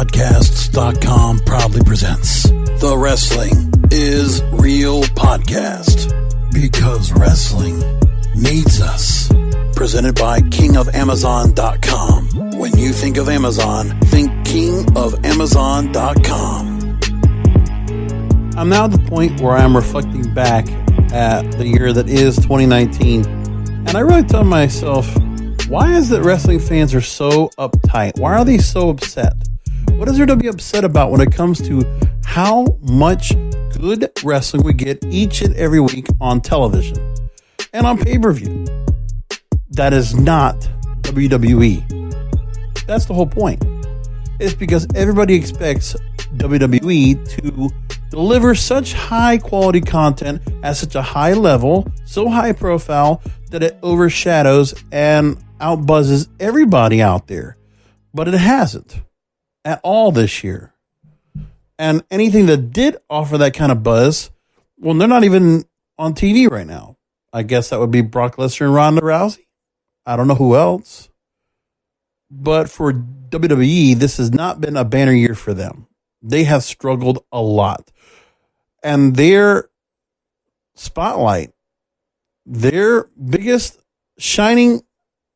WWEpodcasts.com proudly presents The Wrestling is Real podcast, because wrestling needs us. Presented by KingofAmazon.com. When you think of Amazon, think KingofAmazon.com. I'm now at the point where I'm reflecting back at the year that is 2019, and I really tell myself, why is it wrestling fans are so uptight? Why are they so upset? What is there to be upset about when it comes to how much good wrestling we get each and every week on television and on pay-per-view? That is not WWE. That's the whole point. It's because everybody expects WWE to deliver such high quality content at such a high level, so high profile, that it overshadows and outbuzzes everybody out there. But it hasn't at all this year. And anything that did offer that kind of buzz, well, they're not even on TV right now. I guess that would be Brock Lesnar and Ronda Rousey. I don't know who else. But for WWE, this has not been a banner year for them. They have struggled a lot. And their spotlight, their biggest shining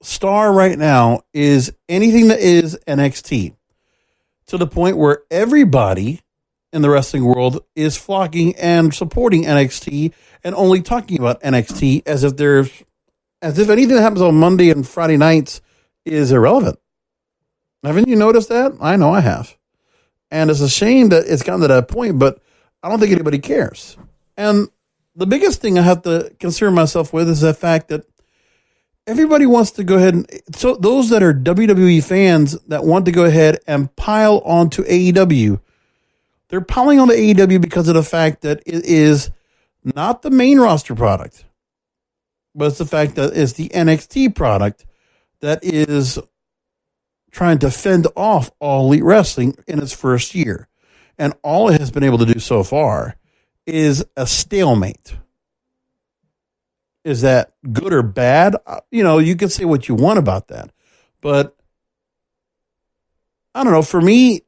star right now is anything that is NXT. To the point where everybody in the wrestling world is flocking and supporting NXT and only talking about NXT as if anything that happens on Monday and Friday nights is irrelevant. Haven't you noticed that? I know I have. And it's a shame that it's gotten to that point, but I don't think anybody cares. And the biggest thing I have to concern myself with is the fact that everybody wants to go ahead and, so those that are WWE fans that want to go ahead and pile onto AEW, they're piling on to AEW because of the fact that it is not the main roster product, but it's the fact that it's the NXT product that is trying to fend off All Elite Wrestling in its first year. And all it has been able to do so far is a stalemate. Is that good or bad? You can say what you want about that. But I don't know. For me,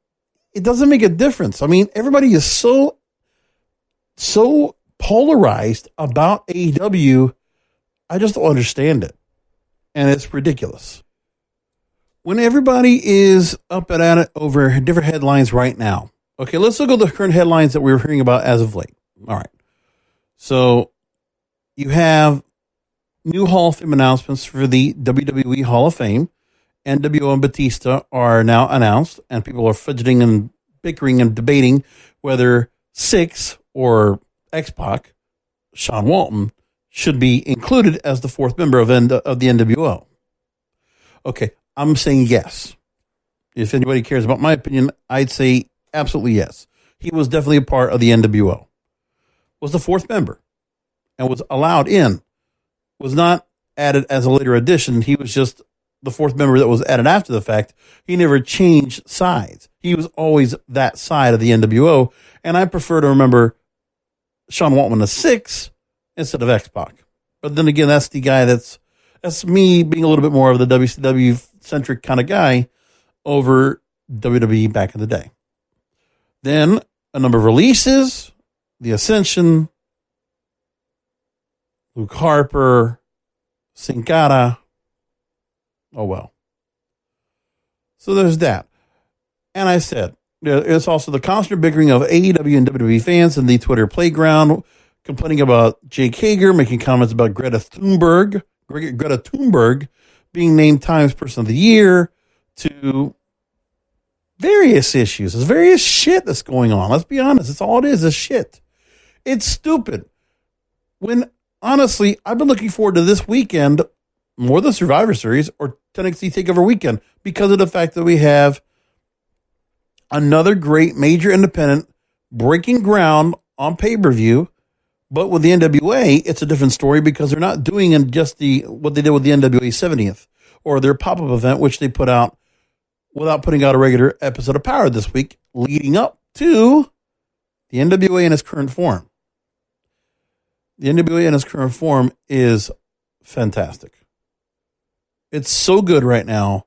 it doesn't make a difference. I mean, everybody is so polarized about AEW. I just don't understand it. And it's ridiculous. When everybody is up and at it over different headlines right now. Okay, let's look at the current headlines that we're hearing about as of late. All right. So you have new Hall of Fame announcements for the WWE Hall of Fame. NWO and Batista are now announced, and people are fidgeting and bickering and debating whether Six or X-Pac, Sean Waltman, should be included as the fourth member of the NWO. Okay, I'm saying yes. If anybody cares about my opinion, I'd say absolutely yes. He was definitely a part of the NWO. Was the fourth member and was allowed in. Was not added as a later addition. He was just the fourth member that was added after the fact. He never changed sides. He was always that side of the NWO. And I prefer to remember Sean Waltman as Six instead of X-Pac. But then again, that's the guy that's me being a little bit more of the WCW centric kind of guy over WWE back in the day. Then a number of releases, The Ascension, Luke Harper, Sin Cara. Oh, well. So there's that. And I said, there's also the constant bickering of AEW and WWE fans in the Twitter playground, complaining about Jake Hager, making comments about Greta Thunberg being named Times Person of the Year, to various issues. There's various shit that's going on. Let's be honest. It's all it is shit. It's stupid. When, honestly, I've been looking forward to this weekend more than Survivor Series or NXT TakeOver Weekend because of the fact that we have another great major independent breaking ground on pay-per-view. But with the NWA, it's a different story because they're not doing in just what they did with the NWA 70th or their pop-up event, which they put out without putting out a regular episode of Power this week, leading up to the NWA in its current form. The NWA in its current form is fantastic. It's so good right now.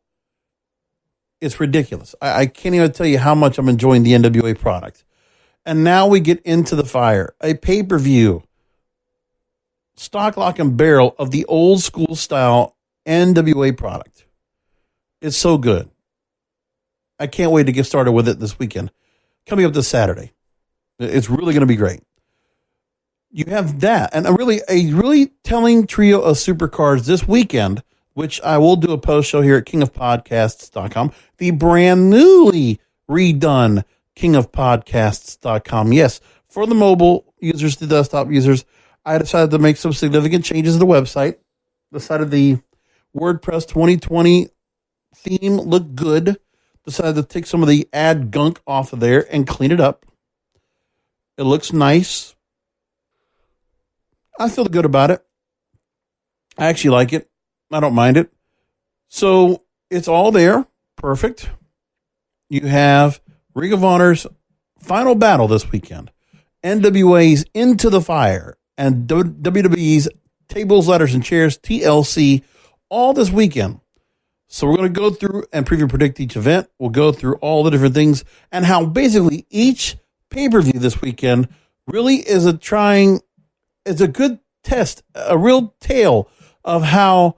It's ridiculous. I can't even tell you how much I'm enjoying the NWA product. And now we get Into the Fire, a pay-per-view, stock, lock, and barrel of the old school style NWA product. It's so good. I can't wait to get started with it this weekend. Coming up this Saturday. It's really going to be great. You have that, and a really telling trio of supercards this weekend, which I will do a post show here at kingofpodcasts.com, the brand newly redone kingofpodcasts.com. Yes, for the mobile users, the desktop users, I decided to make some significant changes to the website. Decided the WordPress 2020 theme looked good. Decided to take some of the ad gunk off of there and clean it up. It looks nice. I feel good about it. I actually like it. I don't mind it. So it's all there. Perfect. You have Ring of Honor's final battle this weekend. NWA's Into the Fire and WWE's Tables, Ladders, and Chairs, TLC, all this weekend. So we're going to go through and preview and predict each event. We'll go through all the different things and how basically each pay-per-view this weekend really is it's a good test, a real tale of how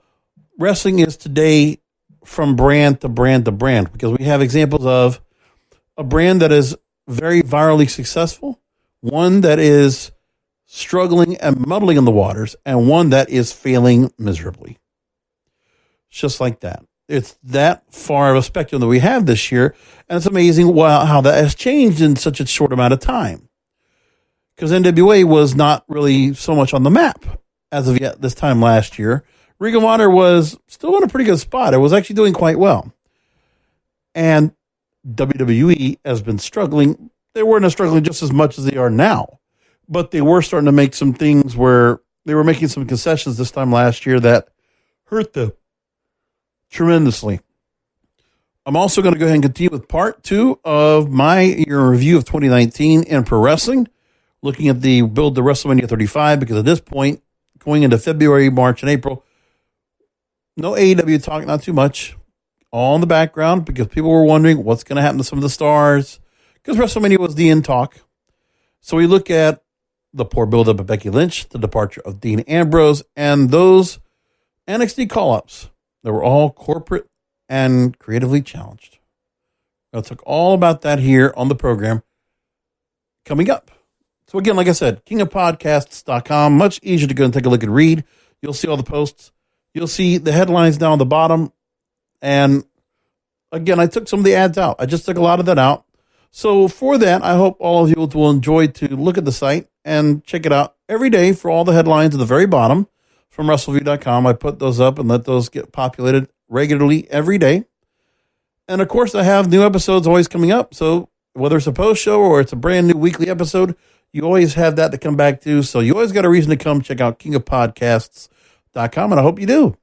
wrestling is today from brand to brand to brand, because we have examples of a brand that is very virally successful, one that is struggling and muddling in the waters, and one that is failing miserably. It's just like that. It's that far of a spectrum that we have this year, and it's amazing how that has changed in such a short amount of time. Because NWA was not really so much on the map as of yet this time last year. Ring of Honor was still in a pretty good spot. It was actually doing quite well. And WWE has been struggling. They weren't struggling just as much as they are now, but they were starting to make some things where they were making some concessions this time last year that hurt them tremendously. I'm also going to go ahead and continue with part 2 of my year review of 2019 in pro wrestling, looking at the build to WrestleMania 35, because at this point, going into February, March, and April, no AEW talk, not too much, all in the background, because people were wondering what's going to happen to some of the stars, because WrestleMania was the end talk. So we look at the poor build-up of Becky Lynch, the departure of Dean Ambrose, and those NXT call-ups that were all corporate and creatively challenged. I'll talk all about that here on the program coming up. So again, like I said, kingofpodcasts.com, much easier to go and take a look and read. You'll see all the posts. You'll see the headlines down the bottom. And again, I took some of the ads out. I just took a lot of that out. So for that, I hope all of you will enjoy to look at the site and check it out every day for all the headlines at the very bottom from WrestleView.com. I put those up and let those get populated regularly every day. And of course, I have new episodes always coming up. So whether it's a post show or it's a brand new weekly episode, you always have that to come back to. So you always got a reason to come check out kingofpodcasts.com. And I hope you do.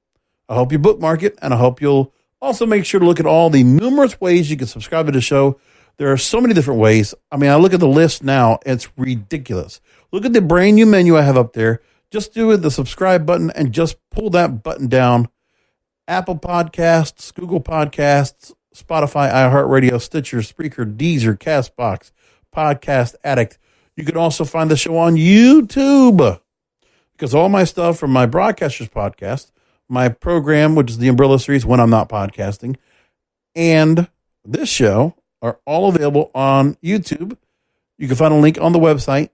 I hope you bookmark it. And I hope you'll also make sure to look at all the numerous ways you can subscribe to the show. There are so many different ways. I mean, I look at the list now. It's ridiculous. Look at the brand new menu I have up there. Just do it, the subscribe button, and just pull that button down. Apple Podcasts, Google Podcasts, Spotify, iHeartRadio, Stitcher, Spreaker, Deezer, CastBox, Podcast Addict. You can also find the show on YouTube, because all my stuff from my Broadcasters podcast, my program, which is the Umbrella Series when I'm not podcasting, and this show are all available on YouTube. You can find a link on the website,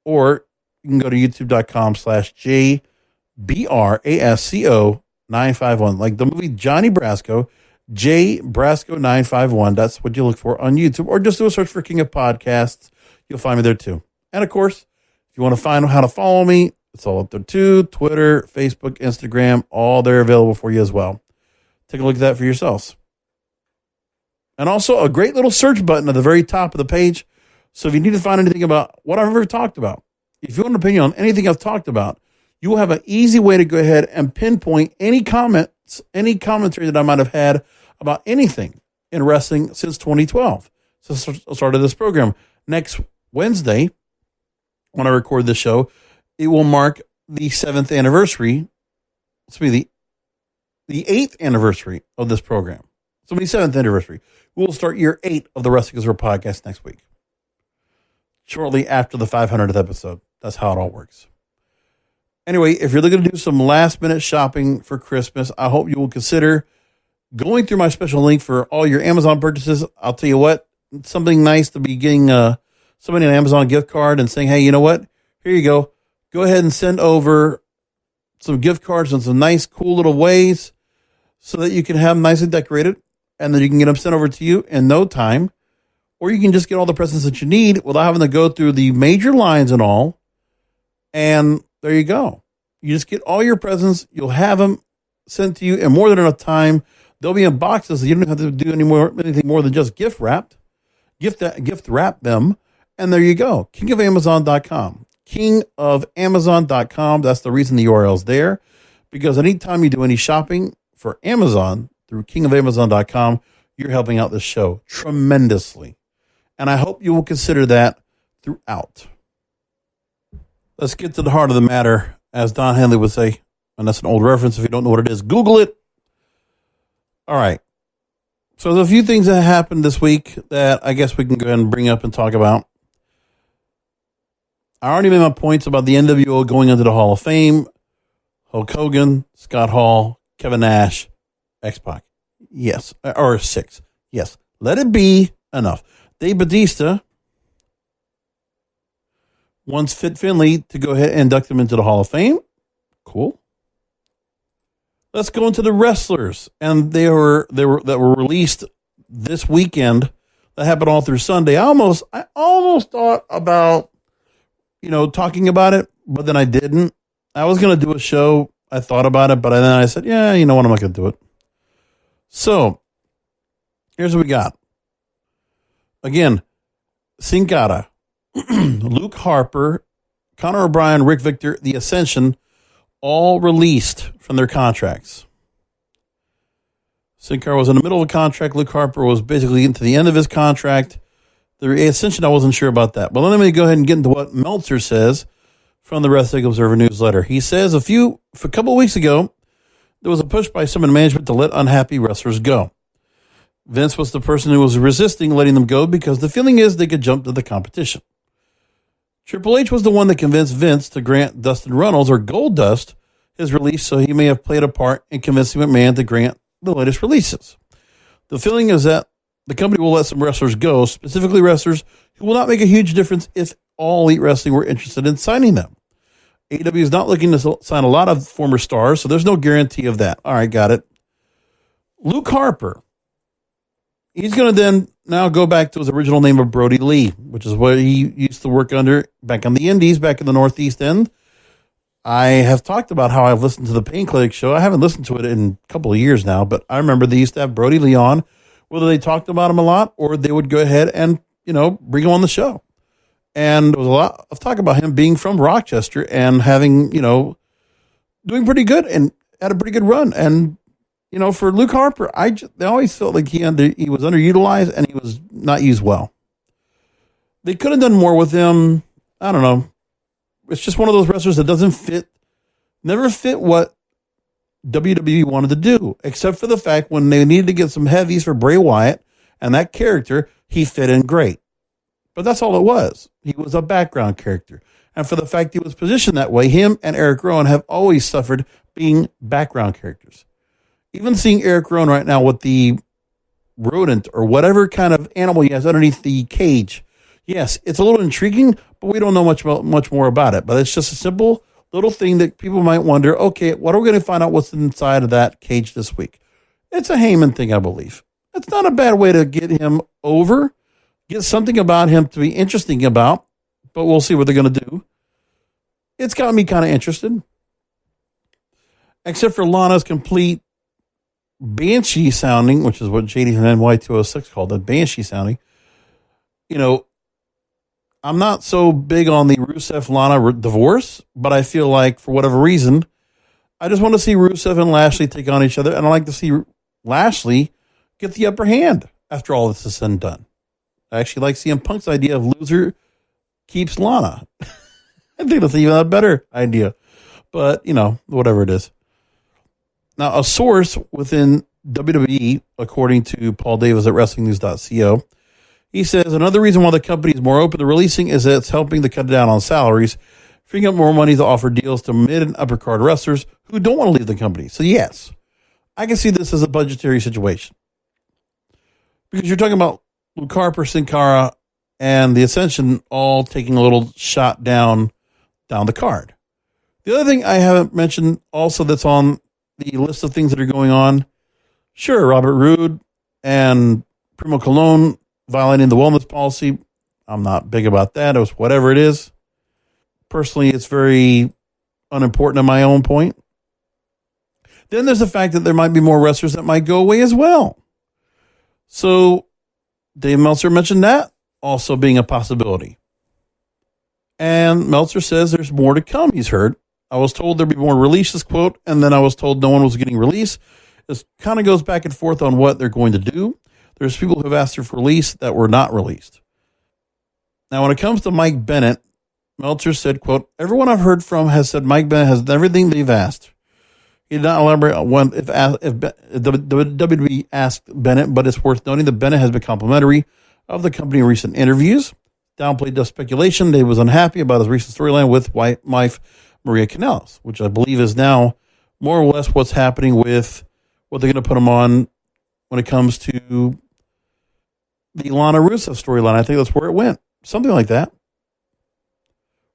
or you can go to youtube.com/JBRASCO951, like the movie Johnny Brasco, J Brasco 951. That's what you look for on YouTube, or just do a search for King of Podcasts. You'll find me there too. And of course, if you want to find out how to follow me, it's all up there too. Twitter, Facebook, Instagram, all there available for you as well. Take a look at that for yourselves. And also a great little search button at the very top of the page. So if you need to find anything about what I've ever talked about, if you want an opinion on anything I've talked about, you will have an easy way to go ahead and pinpoint any comments, any commentary that I might have had about anything in wrestling since 2012. Since I started this program. Next Wednesday, when I record this show, it will mark the 7th anniversary. It's be the 8th anniversary of this program. 77th anniversary. We'll start year 8 of the Wrestling Observer podcast next week, shortly after the 500th episode. That's how it all works. Anyway, if you're looking to do some last-minute shopping for Christmas, I hope you will consider going through my special link for all your Amazon purchases. I'll tell you what, it's something nice to be getting somebody an Amazon gift card and saying, hey, you know what? Here you go. Go ahead and send over some gift cards in some nice, cool little ways so that you can have them nicely decorated and then you can get them sent over to you in no time. Or you can just get all the presents that you need without having to go through the major lines and all. And there you go. You just get all your presents. You'll have them sent to you in more than enough time. They'll be in boxes. So you don't have to do anything more than just gift wrap them. And there you go. KingofAmazon.com. KingofAmazon.com. That's the reason the URL is there. Because anytime you do any shopping for Amazon through KingofAmazon.com, you're helping out this show tremendously. And I hope you will consider that throughout. Let's get to the heart of the matter, as Don Henley would say. And that's an old reference. If you don't know what it is, Google it. All right. So there's a few things that happened this week that I guess we can go ahead and bring up and talk about. I already made my points about the NWO going into the Hall of Fame. Hulk Hogan, Scott Hall, Kevin Nash, X-Pac. Yes. Or 6. Yes. Let it be enough. Dave Batista wants Fit Finlay to go ahead and induct him into the Hall of Fame. Cool. Let's go into the wrestlers, and they were released this weekend. That happened all through Sunday. I almost thought about, talking about it, but then I didn't. I was going to do a show. I thought about it, but then I said, yeah, you know what? I'm not going to do it. So here's what we got. Again, Sin Cara, Luke Harper, Conor O'Brien, Rick Victor, The Ascension, all released from their contracts. Sin Cara was in the middle of a contract. Luke Harper was basically into the end of his contract. The Ascension, I wasn't sure about that. But let me go ahead and get into what Meltzer says from the Wrestling Observer newsletter. He says a couple of weeks ago, there was a push by some in management to let unhappy wrestlers go. Vince was the person who was resisting letting them go because the feeling is they could jump to the competition. Triple H was the one that convinced Vince to grant Dustin Runnels, or Goldust, his release, so he may have played a part in convincing McMahon to grant the latest releases. The feeling is that the company will let some wrestlers go, specifically wrestlers who will not make a huge difference if All Elite Wrestling were interested in signing them. AEW is not looking to sign a lot of former stars, so there's no guarantee of that. All right, got it. Luke Harper. He's going to then now go back to his original name of Brody Lee, which is what he used to work under back on the Indies, back in the Northeast End. I have talked about how I've listened to the Pain Clinic show. I haven't listened to it in a couple of years now, but I remember they used to have Brody Lee on, whether they talked about him a lot or they would go ahead and, bring him on the show. And there was a lot of talk about him being from Rochester and having, doing pretty good and had a pretty good run. And, for Luke Harper, they always felt like he was underutilized and he was not used well. They could have done more with him. I don't know. It's just one of those wrestlers that never fit what WWE wanted to do, except for the fact when they needed to get some heavies for Bray Wyatt and that character, he fit in great. But that's all it was. He was a background character. And for the fact he was positioned that way, him and Eric Rowan have always suffered being background characters. Even seeing Eric Rowan right now with the rodent or whatever kind of animal he has underneath the cage. Yes, it's a little intriguing, but we don't know much more about it. But it's just a simple little thing that people might wonder, okay, what are we going to find out what's inside of that cage this week? It's a Heyman thing, I believe. It's not a bad way to get him over, get something about him to be interesting about, but we'll see what they're going to do. It's got me kind of interested. Except for Lana's complete banshee sounding, which is what JD from NY206 called it, banshee sounding. I'm not so big on the Rusev-Lana divorce, but I feel like for whatever reason, I just want to see Rusev and Lashley take on each other, and I like to see Lashley get the upper hand after all this is said and done. I actually like CM Punk's idea of loser keeps Lana. I think that's even a better idea, but whatever it is. Now, a source within WWE, according to Paul Davis at WrestlingNews.co. He says another reason why the company is more open to releasing is that it's helping to cut down on salaries, freeing up more money to offer deals to mid and upper card wrestlers who don't want to leave the company. So yes, I can see this as a budgetary situation. Because you're talking about Luke Harper, Sin Cara, and the Ascension all taking a little shot down the card. The other thing I haven't mentioned also that's on the list of things that are going on, sure, Robert Roode and Primo Colon violating the wellness policy. I'm not big about that. It was whatever it is. Personally, it's very unimportant in my own point. Then there's the fact that there might be more wrestlers that might go away as well. So Dave Meltzer mentioned that also being a possibility. And Meltzer says there's more to come, he's heard. I was told there'd be more releases, quote, and then I was told no one was getting released. This kind of goes back and forth on what they're going to do. There's people who have asked for release that were not released. Now, when it comes to Mike Bennett, Meltzer said, quote, everyone I've heard from has said Mike Bennett has done everything they've asked. He did not elaborate on if WWE asked Bennett, but it's worth noting that Bennett has been complimentary of the company in recent interviews. Downplayed the speculation that he was unhappy about his recent storyline with wife Maria Kanellis, which I believe is now more or less what's happening with what they're going to put him on when it comes to the Lana Rusev storyline. I think that's where it went. Something like that.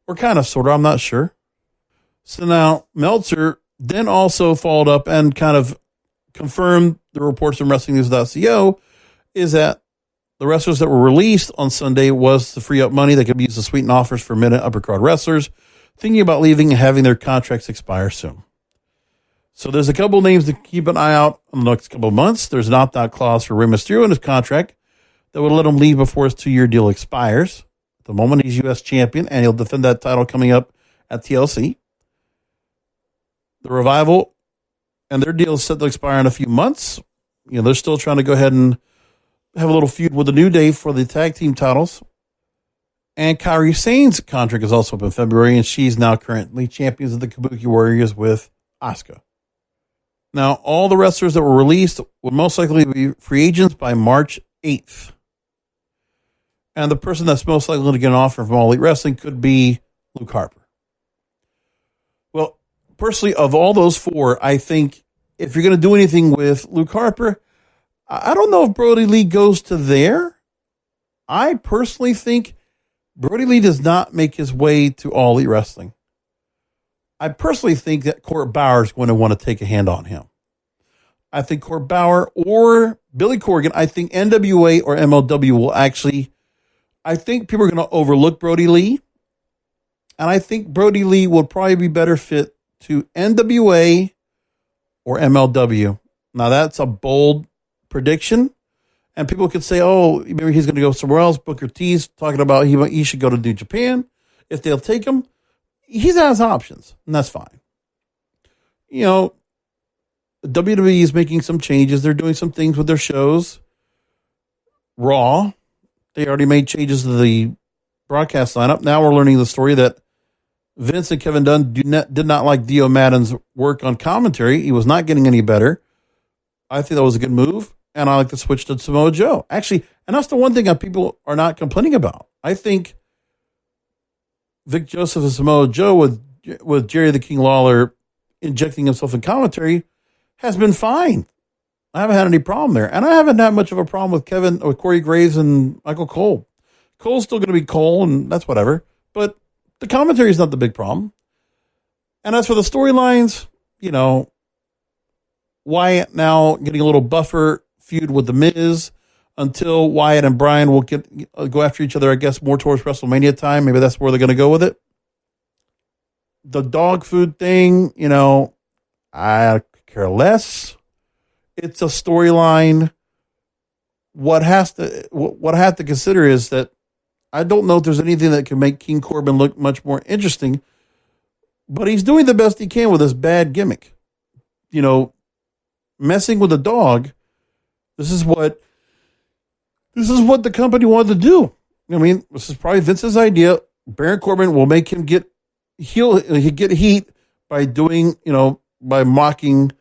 Or kind of, sort of, I'm not sure. So now Meltzer then also followed up and kind of confirmed the reports from WrestlingNews.co is that the wrestlers that were released on Sunday was to free up money that could be used to sweeten offers for mid and upper card wrestlers thinking about leaving and having their contracts expire soon. So there's a couple names to keep an eye out in the next couple of months. There's an opt-out clause for Rey Mysterio in his contract that would let him leave before his 2-year deal expires. At the moment, he's U.S. champion, and he'll defend that title coming up at TLC. The Revival and their deal is set to expire in a few months. You know, they're still trying to go ahead and have a little feud with the New Day for the tag team titles. And Kairi Sane's contract is also up in February, and she's now currently champions of the Kabuki Warriors with Asuka. Now, all the wrestlers that were released would most likely be free agents by March 8th. And the person that's most likely to get an offer from All Elite Wrestling could be Luke Harper. Well, personally, of all those four, I think if you're going to do anything with Luke Harper, I don't know if Brody Lee goes to there. I personally think Brody Lee does not make his way to All Elite Wrestling. I personally think that Court Bauer is going to want to take a hand on him. I think Court Bauer or Billy Corgan, I think NWA or MLW will actually, I think people are going to overlook Brody Lee. And I think Brody Lee will probably be better fit to NWA or MLW. Now that's a bold prediction. And people could say, oh, maybe he's going to go somewhere else. Booker T's talking about he should go to New Japan. If they'll take him, he has options, and that's fine. You know, WWE is making some changes. They're doing some things with their shows. Raw, they already made changes to the broadcast lineup. Now we're learning the story that Vince and Kevin Dunn did not like Dio Madden's work on commentary. He was not getting any better. I think that was a good move. And I like to switch to Samoa Joe. Actually, and that's the one thing that people are not complaining about. I think Vic Joseph and Samoa Joe with Jerry the King Lawler injecting himself in commentary has been fine. I haven't had any problem there. And I haven't had much of a problem with Corey Graves and Michael Cole. Cole's still going to be Cole, and that's whatever. But the commentary is not the big problem. And as for the storylines, you know, Wyatt now getting a little buffer feud with The Miz until Wyatt and Bryan will go after each other, I guess, more towards WrestleMania time. Maybe that's where they're going to go with it. The dog food thing, you know, I care less. It's a storyline. What I have to consider is that I don't know if there's anything that can make King Corbin look much more interesting, but he's doing the best he can with this bad gimmick. You know, messing with a dog. This is what the company wanted to do. I mean, this is probably Vince's idea. Baron Corbin will make him get heat by doing, you know, by mocking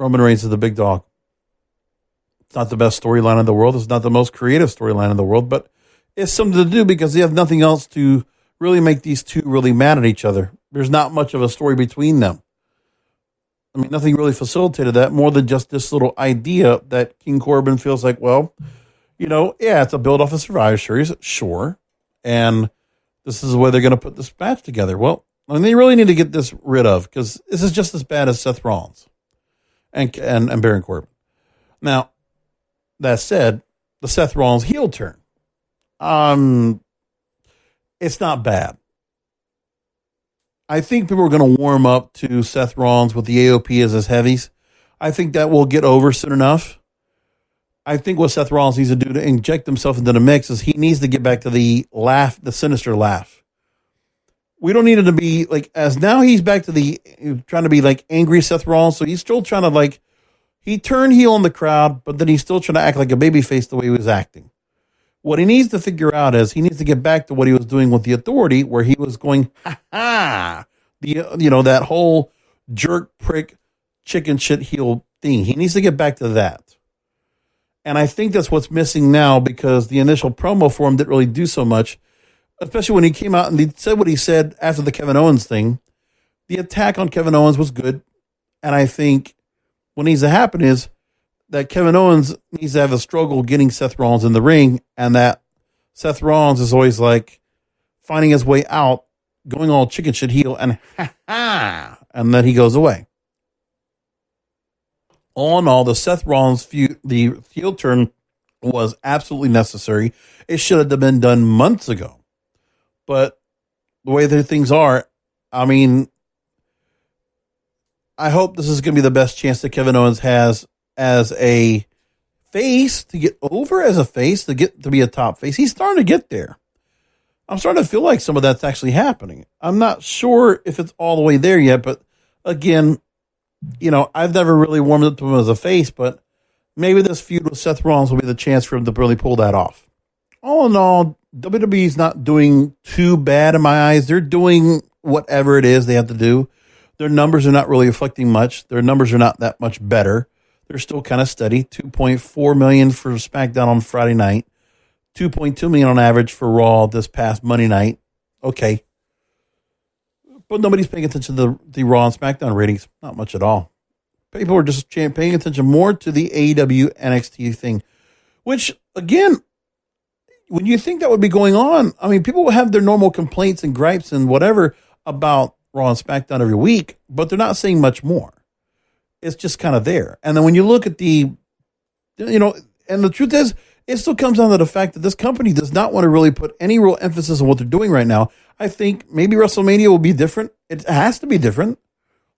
Roman Reigns is the big dog. It's not the best storyline in the world. It's not the most creative storyline in the world, but it's something to do because they have nothing else to really make these two really mad at each other. There's not much of a story between them. I mean, nothing really facilitated that more than just this little idea that King Corbin feels like, well, it's a build off of Survivor Series, sure. And this is the way they're going to put this match together. Well, I mean, they really need to get this rid of because this is just as bad as Seth Rollins and Baron Corbin. Now, that said, the Seth Rollins heel turn, it's not bad. I think people are going to warm up to Seth Rollins with the AOP as his heavies. I think that will get over soon enough. I think what Seth Rollins needs to do to inject himself into the mix is he needs to get back to the laugh, the sinister laugh. We don't need it to be like, as now he's back to trying to be like angry Seth Rollins. So he's still trying to he turned heel on the crowd, but then he's still trying to act like a babyface the way he was acting. What he needs to figure out is he needs to get back to what he was doing with the Authority, where he was going, that whole jerk, prick, chicken shit heel thing. He needs to get back to that. And I think that's what's missing now because the initial promo for him didn't really do so much, especially when he came out and he said what he said after the Kevin Owens thing. The attack on Kevin Owens was good. And I think what needs to happen is that Kevin Owens needs to have a struggle getting Seth Rollins in the ring, and that Seth Rollins is always finding his way out, going all chicken shit heel, and and then he goes away. All in all, the Seth Rollins feud, the heel turn was absolutely necessary. It should have been done months ago. But the way that things are, I mean, I hope this is going to be the best chance that Kevin Owens has as a face to get over, as a face to get to be a top face. He's starting to get there. I'm starting to feel like some of that's actually happening. I'm not sure if it's all the way there yet, but again, I've never really warmed up to him as a face, but maybe this feud with Seth Rollins will be the chance for him to really pull that off. All in all, WWE's not doing too bad in my eyes. They're doing whatever it is they have to do. Their numbers are not really reflecting much. Their numbers are not that much better. They're still kind of steady. 2.4 million for SmackDown on Friday night. 2.2 million on average for Raw this past Monday night. Okay. But nobody's paying attention to the Raw and SmackDown ratings. Not much at all. People are just paying attention more to the AEW NXT thing. Which, again, when you think that would be going on, I mean, people will have their normal complaints and gripes and whatever about Raw and SmackDown every week, but they're not saying much more. It's just kind of there. And then when you look at and the truth is, it still comes down to the fact that this company does not want to really put any real emphasis on what they're doing right now. I think maybe WrestleMania will be different. It has to be different.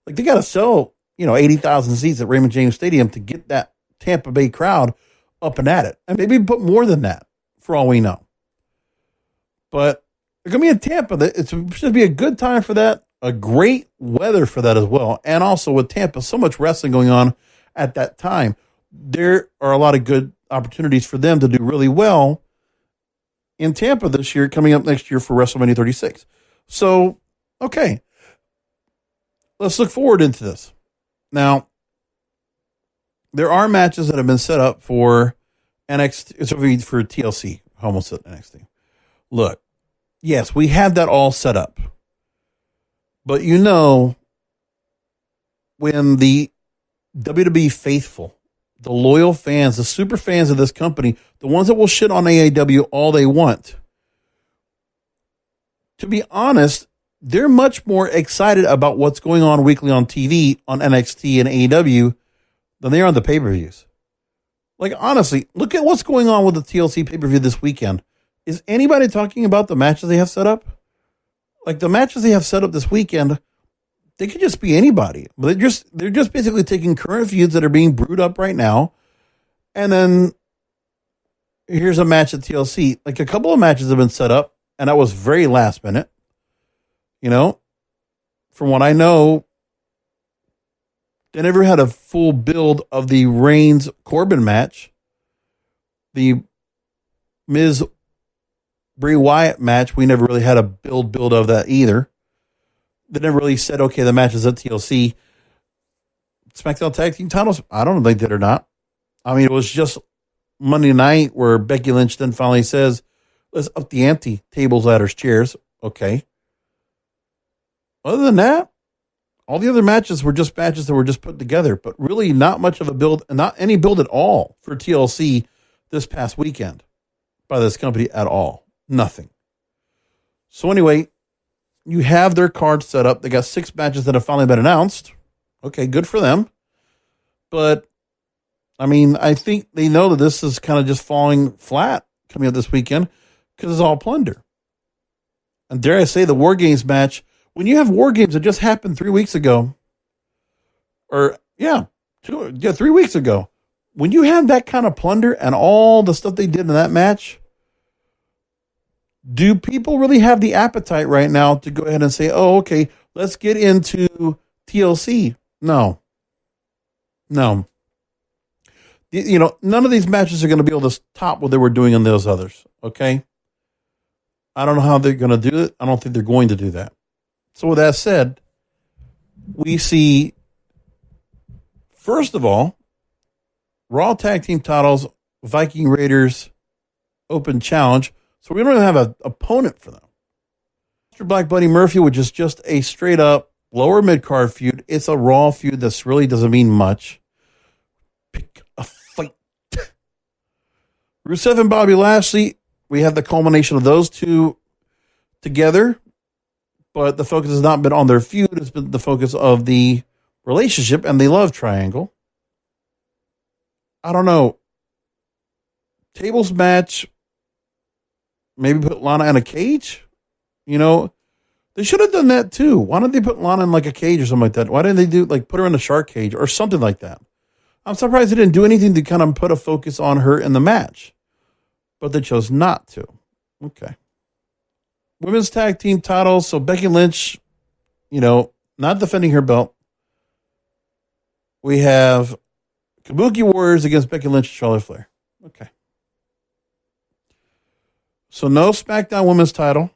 They got to sell, 80,000 seats at Raymond James Stadium to get that Tampa Bay crowd up and at it. And maybe put more than that for all we know. But they're going to be in Tampa. It should be a good time for that. A great weather for that as well. And also with Tampa, so much wrestling going on at that time. There are a lot of good opportunities for them to do really well in Tampa this year, coming up next year for WrestleMania 36. So, okay. Let's look forward into this. Now, there are matches that have been set up for NXT, for TLC. I almost said NXT. Look, yes, we have that all set up. But when the WWE faithful, the loyal fans, the super fans of this company, the ones that will shit on AEW all they want, to be honest, they're much more excited about what's going on weekly on TV on NXT and AEW than they are on the pay-per-views. Honestly, look at what's going on with the TLC pay-per-view this weekend. Is anybody talking about the matches they have set up? The matches they have set up this weekend, they could just be anybody. But they're just basically taking current feuds that are being brewed up right now. And then here's a match at TLC. A couple of matches have been set up, and that was very last minute. From what I know, they never had a full build of the Reigns Corbin match. The Miz Bray Wyatt match, we never really had a build of that either. They never really said, okay, the match is at TLC. SmackDown Tag Team titles? I don't know if they did or not. I mean, it was just Monday night where Becky Lynch then finally says, let's up the ante, tables, ladders, chairs. Okay. Other than that, all the other matches were just matches that were just put together, but really not much of a build, not any build at all for TLC this past weekend by this company at all. Nothing. So anyway, you have their card set up. They got 6 matches that have finally been announced. Okay, good for them. But, I mean, I think they know that this is kind of just falling flat coming up this weekend because it's all plunder. And dare I say, the War Games match, when you have War Games that just happened 3 weeks ago, or, 3 weeks ago, when you have that kind of plunder and all the stuff they did in that match, do people really have the appetite right now to go ahead and say, oh, okay, let's get into TLC? No. None of these matches are going to be able to top what they were doing in those others. Okay. I don't know how they're going to do it. I don't think they're going to do that. So with that said, we see, first of all, Raw Tag Team titles, Viking Raiders Open Challenge. So we don't even have an opponent for them. Mr. Black Buddy Murphy, which is just a straight up lower mid-card feud. It's a Raw feud that really doesn't mean much. Pick a fight. Rusev and Bobby Lashley, we have the culmination of those two together, but the focus has not been on their feud. It's been the focus of the relationship and the love triangle. I don't know. Tables match, maybe put Lana in a cage. They should have done that too. Why didn't they put Lana in like a cage or something like that? Why didn't they put her in a shark cage or something like that? I'm surprised they didn't do anything to kind of put a focus on her in the match, but they chose not to. Okay. Women's tag team titles. So Becky Lynch, not defending her belt. We have Kabuki Warriors against Becky Lynch and Charlotte Flair. Okay. So no SmackDown Women's title.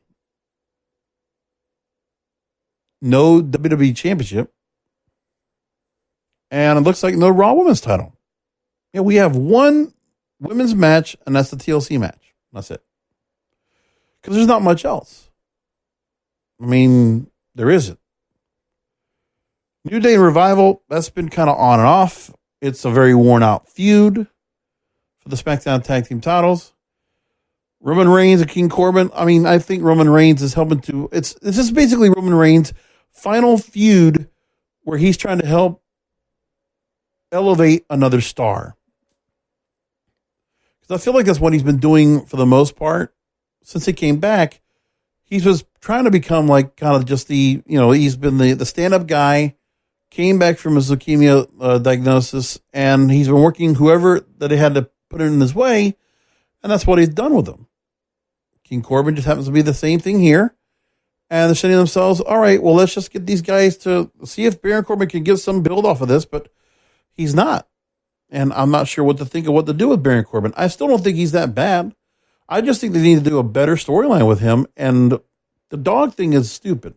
No WWE Championship. And it looks like no Raw Women's title. Yeah, we have one women's match, and that's the TLC match. That's it. Because there's not much else. I mean, there isn't. New Day and Revival, that's been kind of on and off. It's a very worn out feud for the SmackDown Tag Team titles. Roman Reigns and King Corbin. I mean, I think Roman Reigns is helping to. This is basically Roman Reigns' final feud where he's trying to help elevate another star. Because I feel like that's what he's been doing for the most part since he came back. He was trying to become like kind of just the, he's been the stand-up guy, came back from his leukemia diagnosis, and he's been working whoever that he had to put in his way, and that's what he's done with them. King Corbin just happens to be the same thing here. And they're saying to themselves, all right, well, let's just get these guys to see if Baron Corbin can get some build off of this, but he's not. And I'm not sure what to think of what to do with Baron Corbin. I still don't think he's that bad. I just think they need to do a better storyline with him. And the dog thing is stupid.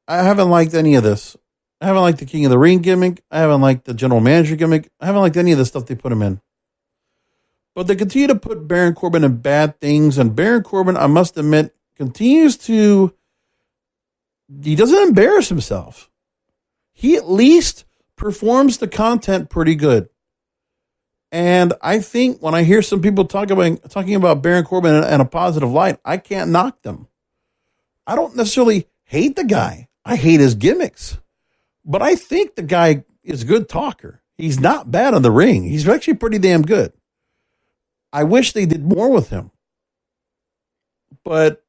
I haven't liked any of this. I haven't liked the King of the Ring gimmick. I haven't liked the general manager gimmick. I haven't liked any of the stuff they put him in. But they continue to put Baron Corbin in bad things. And Baron Corbin, I must admit, continues to, he doesn't embarrass himself. He at least performs the content pretty good. And I think when I hear some people talking about Baron Corbin in a positive light, I can't knock them. I don't necessarily hate the guy. I hate his gimmicks. But I think the guy is a good talker. He's not bad on the ring. He's actually pretty damn good. I wish they did more with him. But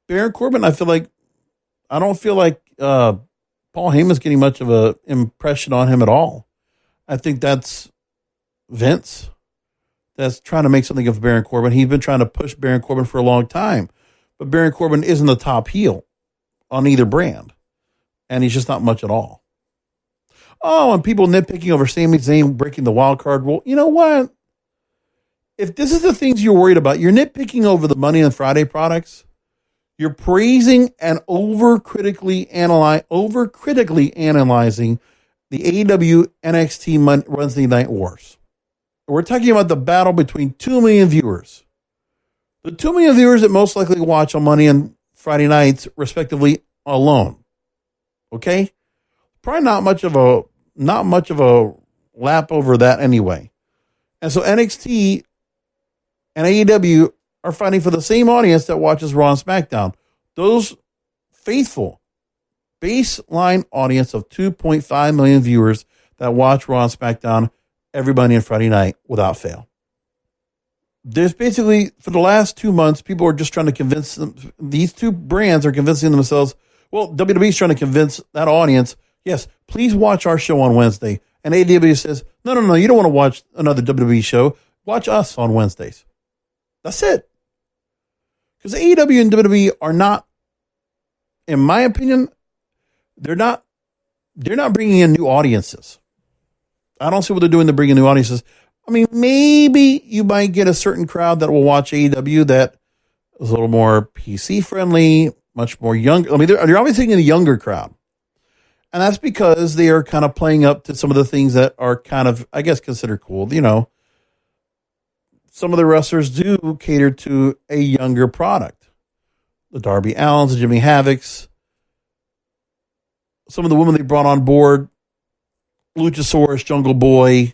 Baron Corbin, I don't feel like Paul Heyman's getting much of an impression on him at all. I think that's Vince that's trying to make something of Baron Corbin. He's been trying to push Baron Corbin for a long time. But Baron Corbin isn't the top heel on either brand. And he's just not much at all. Oh, and people nitpicking over Sami Zayn breaking the wild card rule. You know what? If this is the things you're worried about, you're nitpicking over the Monday and Friday products. You're praising and overcritically analyzing the AEW NXT Wednesday Night Wars. We're talking about the battle between 2 million viewers. The 2 million viewers that most likely watch on Monday and Friday nights, respectively, alone. Okay? Probably not much of a lap over that anyway. And so NXT and AEW are fighting for the same audience that watches Raw and SmackDown. Those faithful baseline audience of 2.5 million viewers that watch Raw and SmackDown every Monday and Friday night without fail. There's basically, for the last 2 months, people are just trying to convince them, these two brands are convincing themselves, well, WWE's trying to convince that audience, yes, please watch our show on Wednesday. And AEW says, no, you don't want to watch another WWE show. Watch us on Wednesdays. That's it. Because AEW and WWE are not, in my opinion, they're not bringing in new audiences. I don't see what they're doing to bring in new audiences. I mean, maybe you might get a certain crowd that will watch AEW that is a little more PC friendly, much more younger. I mean, they're obviously getting a younger crowd. And that's because they are kind of playing up to some of the things that are kind of, I guess, considered cool. You know, some of the wrestlers do cater to a younger product. The Darby Allins, the Jimmy Havoc's, some of the women they brought on board, Luchasaurus, Jungle Boy,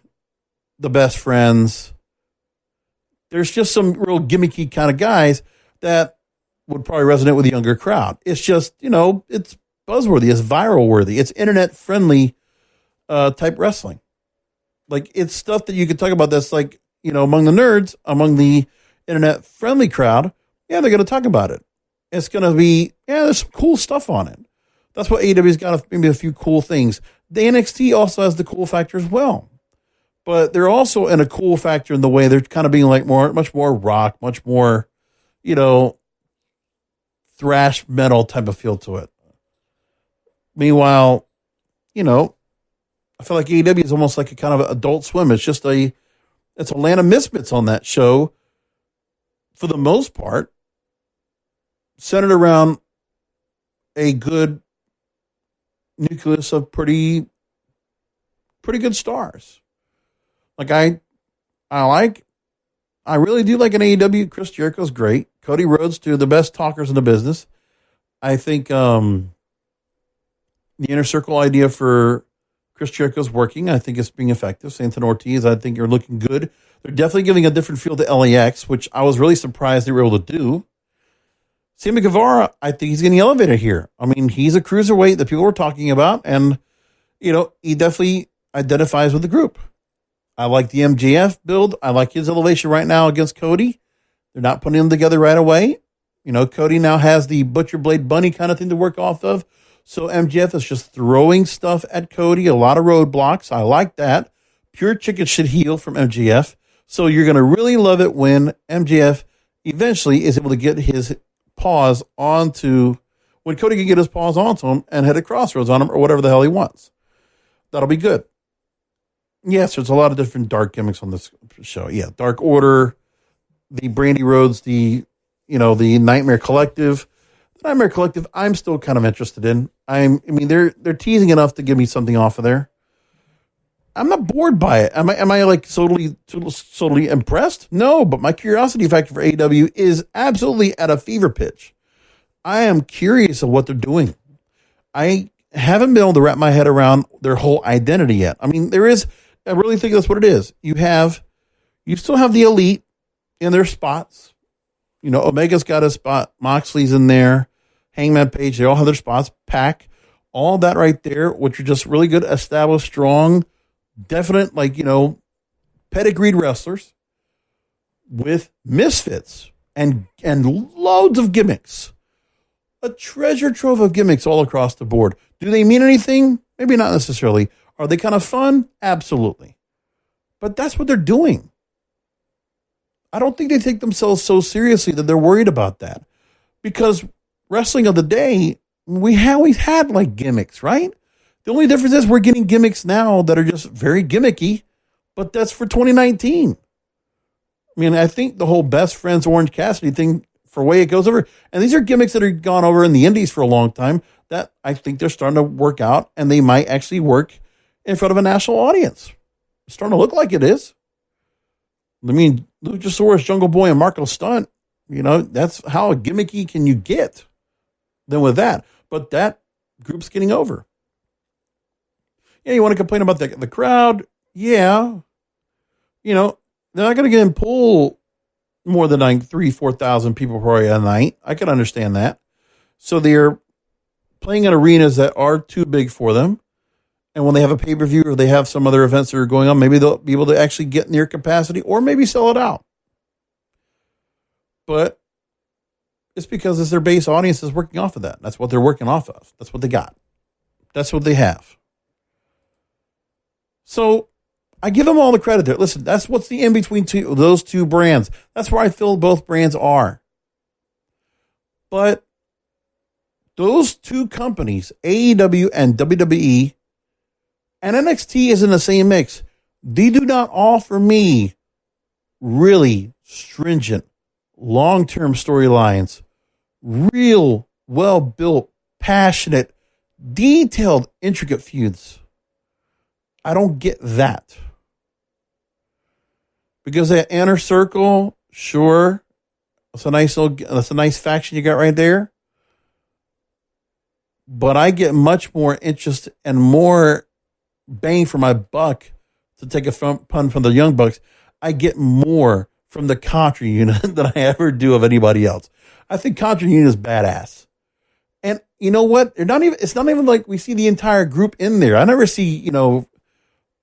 the Best Friends. There's just some real gimmicky kind of guys that would probably resonate with a younger crowd. It's just, you know, it's buzzworthy, it's viral worthy, it's internet friendly type wrestling. Like, it's stuff that you could talk about that's like, you know, among the nerds, among the internet friendly crowd. Yeah, they're going to talk about it. It's going to be, yeah, there's some cool stuff on it. That's what AEW's got, maybe a few cool things. The NXT also has the cool factor as well. But they're also in a cool factor in the way they're kind of being like much more rock, much more, you know, thrash metal type of feel to it. Meanwhile, you know, I feel like AEW is almost like a kind of Adult Swim. It's just it's a land of misfits on that show for the most part, centered around a good nucleus of pretty good stars. Like I really do like an AEW. Chris Jericho's great. Cody Rhodes, two of the best talkers in the business. I think the Inner Circle idea for Chris Jericho's working. I think it's being effective. Santana Ortiz, I think, you're looking good. They're definitely giving a different feel to LAX, which I was really surprised they were able to do. Sammy Guevara, I think he's getting elevated here. I mean, he's a cruiserweight that people were talking about, and, you know, he definitely identifies with the group. I like the MJF build. I like his elevation right now against Cody. They're not putting them together right away. You know, Cody now has the Butcher Blade Bunny kind of thing to work off of. So MJF is just throwing stuff at Cody, a lot of roadblocks. I like that. Pure chicken shit heel from MJF. So you're going to really love it when MJF eventually is able to get his paws onto, when Cody can get his paws onto him and hit a crossroads on him or whatever the hell he wants. That'll be good. Yes, there's a lot of different dark gimmicks on this show. Yeah, Dark Order, the Brandy Rhodes, the Nightmare Collective. The Nightmare Collective, I'm still kind of interested in. I mean, they're teasing enough to give me something off of there. I'm not bored by it. Am I like totally impressed? No, but my curiosity factor for AEW is absolutely at a fever pitch. I am curious of what they're doing. I haven't been able to wrap my head around their whole identity yet. I mean, I really think that's what it is. You still have the Elite in their spots. You know, Omega's got a spot. Moxley's in there. Hangman Page, they all have their spots. Pac, all that right there, which are just really good, established, strong, definite, like, you know, pedigreed wrestlers with misfits and loads of gimmicks. A treasure trove of gimmicks all across the board. Do they mean anything? Maybe not necessarily. Are they kind of fun? Absolutely. But that's what they're doing. I don't think they take themselves so seriously that they're worried about that. Because wrestling of the day, we always had like gimmicks, right? The only difference is we're getting gimmicks now that are just very gimmicky, but that's for 2019. I mean, I think the whole Best Friends Orange Cassidy thing for the way it goes over. And these are gimmicks that are gone over in the indies for a long time that I think they're starting to work out, and they might actually work in front of a national audience. It's starting to look like it is. I mean, Luchasaurus, Jungle Boy, and Marco Stunt, that's how gimmicky can you get than with that. But that group's getting over. Yeah, you want to complain about the crowd? Yeah. They're not going to get in pull more than 4,000 people probably a night. I can understand that. So they're playing in arenas that are too big for them. And when they have a pay-per-view or they have some other events that are going on, maybe they'll be able to actually get near capacity or maybe sell it out. But it's because it's their base audience is working off of that. That's what they're working off of. That's what they got. That's what they have. So I give them all the credit there. Listen, that's what's the in between those two brands. That's where I feel both brands are. But those two companies, AEW and WWE, and NXT is in the same mix. They do not offer me really stringent, long-term storylines, real, well-built, passionate, detailed, intricate feuds. I don't get that. Because that Inner Circle, sure, that's a nice faction you got right there. But I get much more interest and more bang for my buck, to take a pun from the Young Bucks. I get more from the Contra Unit than I ever do of anybody else. I think Contra Unit is badass. And you know what? It's not even like we see the entire group in there. I never see,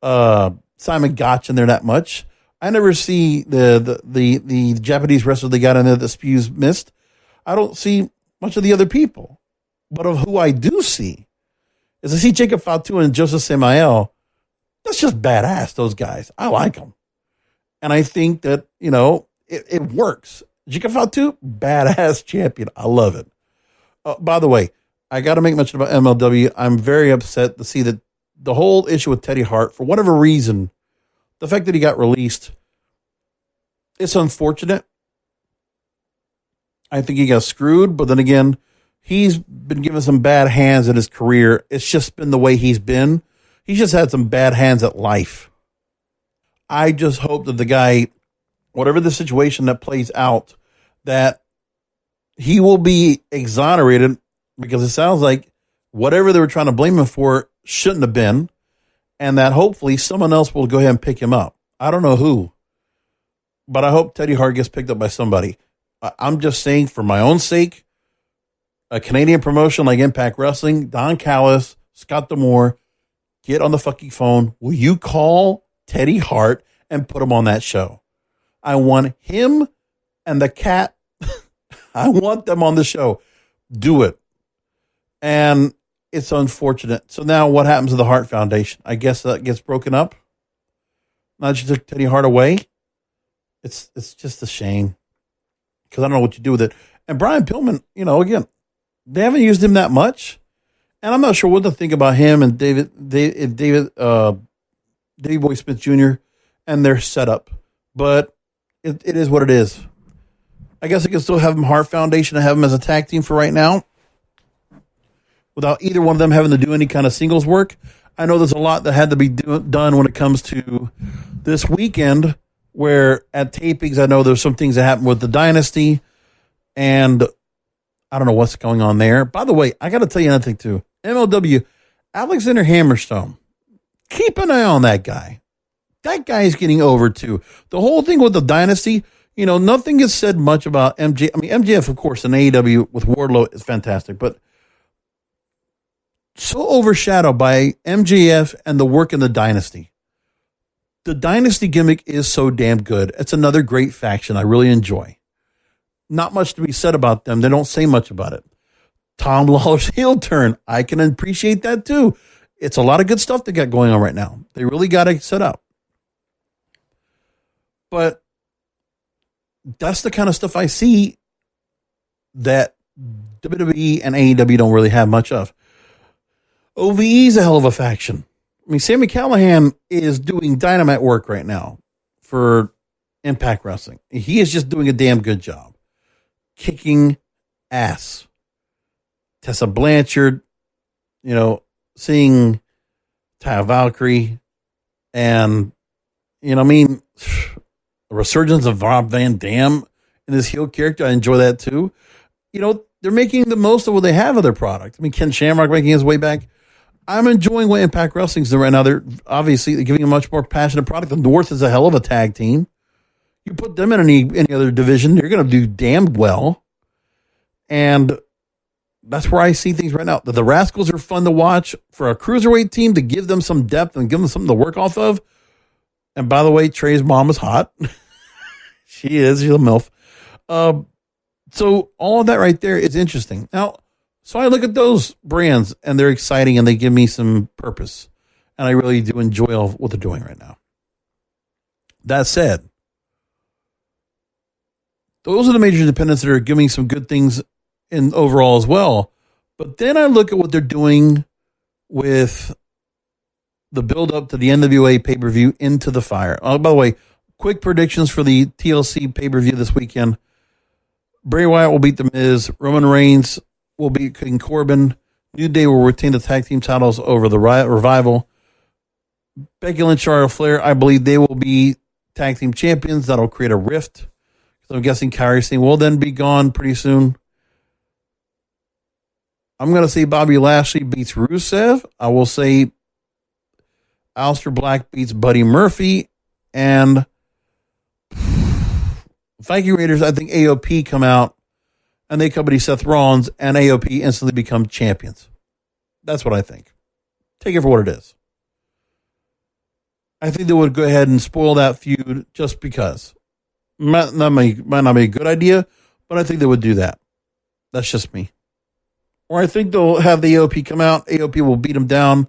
Simon Gotch in there that much. I never see the Japanese wrestler they got in there that spews mist. I don't see much of the other people. But of who I do see is I see Jacob Fatu and Joseph Samael. That's just badass, those guys. I like them. And I think that, it works. Jacob Fatu, badass champion. I love it. By the way, I got to make mention about MLW. I'm very upset to see that the whole issue with Teddy Hart, for whatever reason, the fact that he got released, it's unfortunate. I think he got screwed, but then again, he's been given some bad hands in his career. It's just been the way he's been. He's just had some bad hands at life. I just hope that the guy, whatever the situation that plays out, that he will be exonerated, because it sounds like whatever they were trying to blame him for shouldn't have been, and that hopefully someone else will go ahead and pick him up. I don't know who, but I hope Teddy Hart gets picked up by somebody. I'm just saying, for my own sake, a Canadian promotion like Impact Wrestling, Don Callis, Scott D'Amore, get on the fucking phone. Will you call Teddy Hart and put him on that show? I want him and the cat. I want them on the show. Do it. And it's unfortunate. So now what happens to the Hart Foundation? I guess that gets broken up. Now that you took Teddy Hart away, it's just a shame, because I don't know what you do with it. And Brian Pillman, again, they haven't used him that much, and I'm not sure what to think about him and Davey Boy Smith Jr. and their setup. But it is what it is. I guess I can still have them Hart Foundation and have them as a tag team for right now, without either one of them having to do any kind of singles work. I know there's a lot that had to be done when it comes to this weekend, where at tapings, I know there's some things that happened with the Dynasty, and I don't know what's going on there. By the way, I got to tell you another thing too. MLW, Alexander Hammerstone, keep an eye on that guy. That guy is getting over too. The whole thing with the Dynasty, nothing is said much about MJ. I mean, MJF, of course, in AEW with Wardlow is fantastic, but so overshadowed by MJF and the work in the Dynasty. The Dynasty gimmick is so damn good. It's another great faction I really enjoy. Not much to be said about them. They don't say much about it. Tom Lawler's heel turn, I can appreciate that too. It's a lot of good stuff they got going on right now. They really got it set up. But that's the kind of stuff I see that WWE and AEW don't really have much of. OVE is a hell of a faction. I mean, Sami Callihan is doing dynamite work right now for Impact Wrestling. He is just doing a damn good job. kicking ass. Tessa Blanchard, seeing Taya Valkyrie, and, a resurgence of Rob Van Dam in this heel character. I enjoy that too. They're making the most of what they have of their product. Ken Shamrock making his way back. I'm enjoying what Impact Wrestling's doing right now. They're obviously giving a much more passionate product. The North is a hell of a tag team. You put them in any other division, you're going to do damn well. And that's where I see things right now. The Rascals are fun to watch for a cruiserweight team, to give them some depth and give them something to work off of. And by the way, Trey's mom is hot. She is. She's a MILF. So all of that right there is interesting. Now, so I look at those brands and they're exciting and they give me some purpose. And I really do enjoy what they're doing right now. That said, those are the major independents that are giving some good things in overall as well. But then I look at what they're doing with the build up to the NWA pay-per-view Into the Fire. Oh, by the way, quick predictions for the TLC pay-per-view this weekend. Bray Wyatt will beat The Miz. Roman Reigns will beat King Corbin. New Day will retain the tag team titles over the Revival. Becky Lynch, Charlotte Flair, I believe they will be tag team champions. That'll create a rift. So I'm guessing Kairi Sane will then be gone pretty soon. I'm going to say Bobby Lashley beats Rusev. I will say Aleister Black beats Buddy Murphy. And Viking Raiders, I think AOP come out and they accompany Seth Rollins and AOP instantly become champions. That's what I think. Take it for what it is. I think they would go ahead and spoil that feud just because. Might not be a good idea, but I think they would do that. That's just me. Or I think they'll have the AOP come out. AOP will beat them down,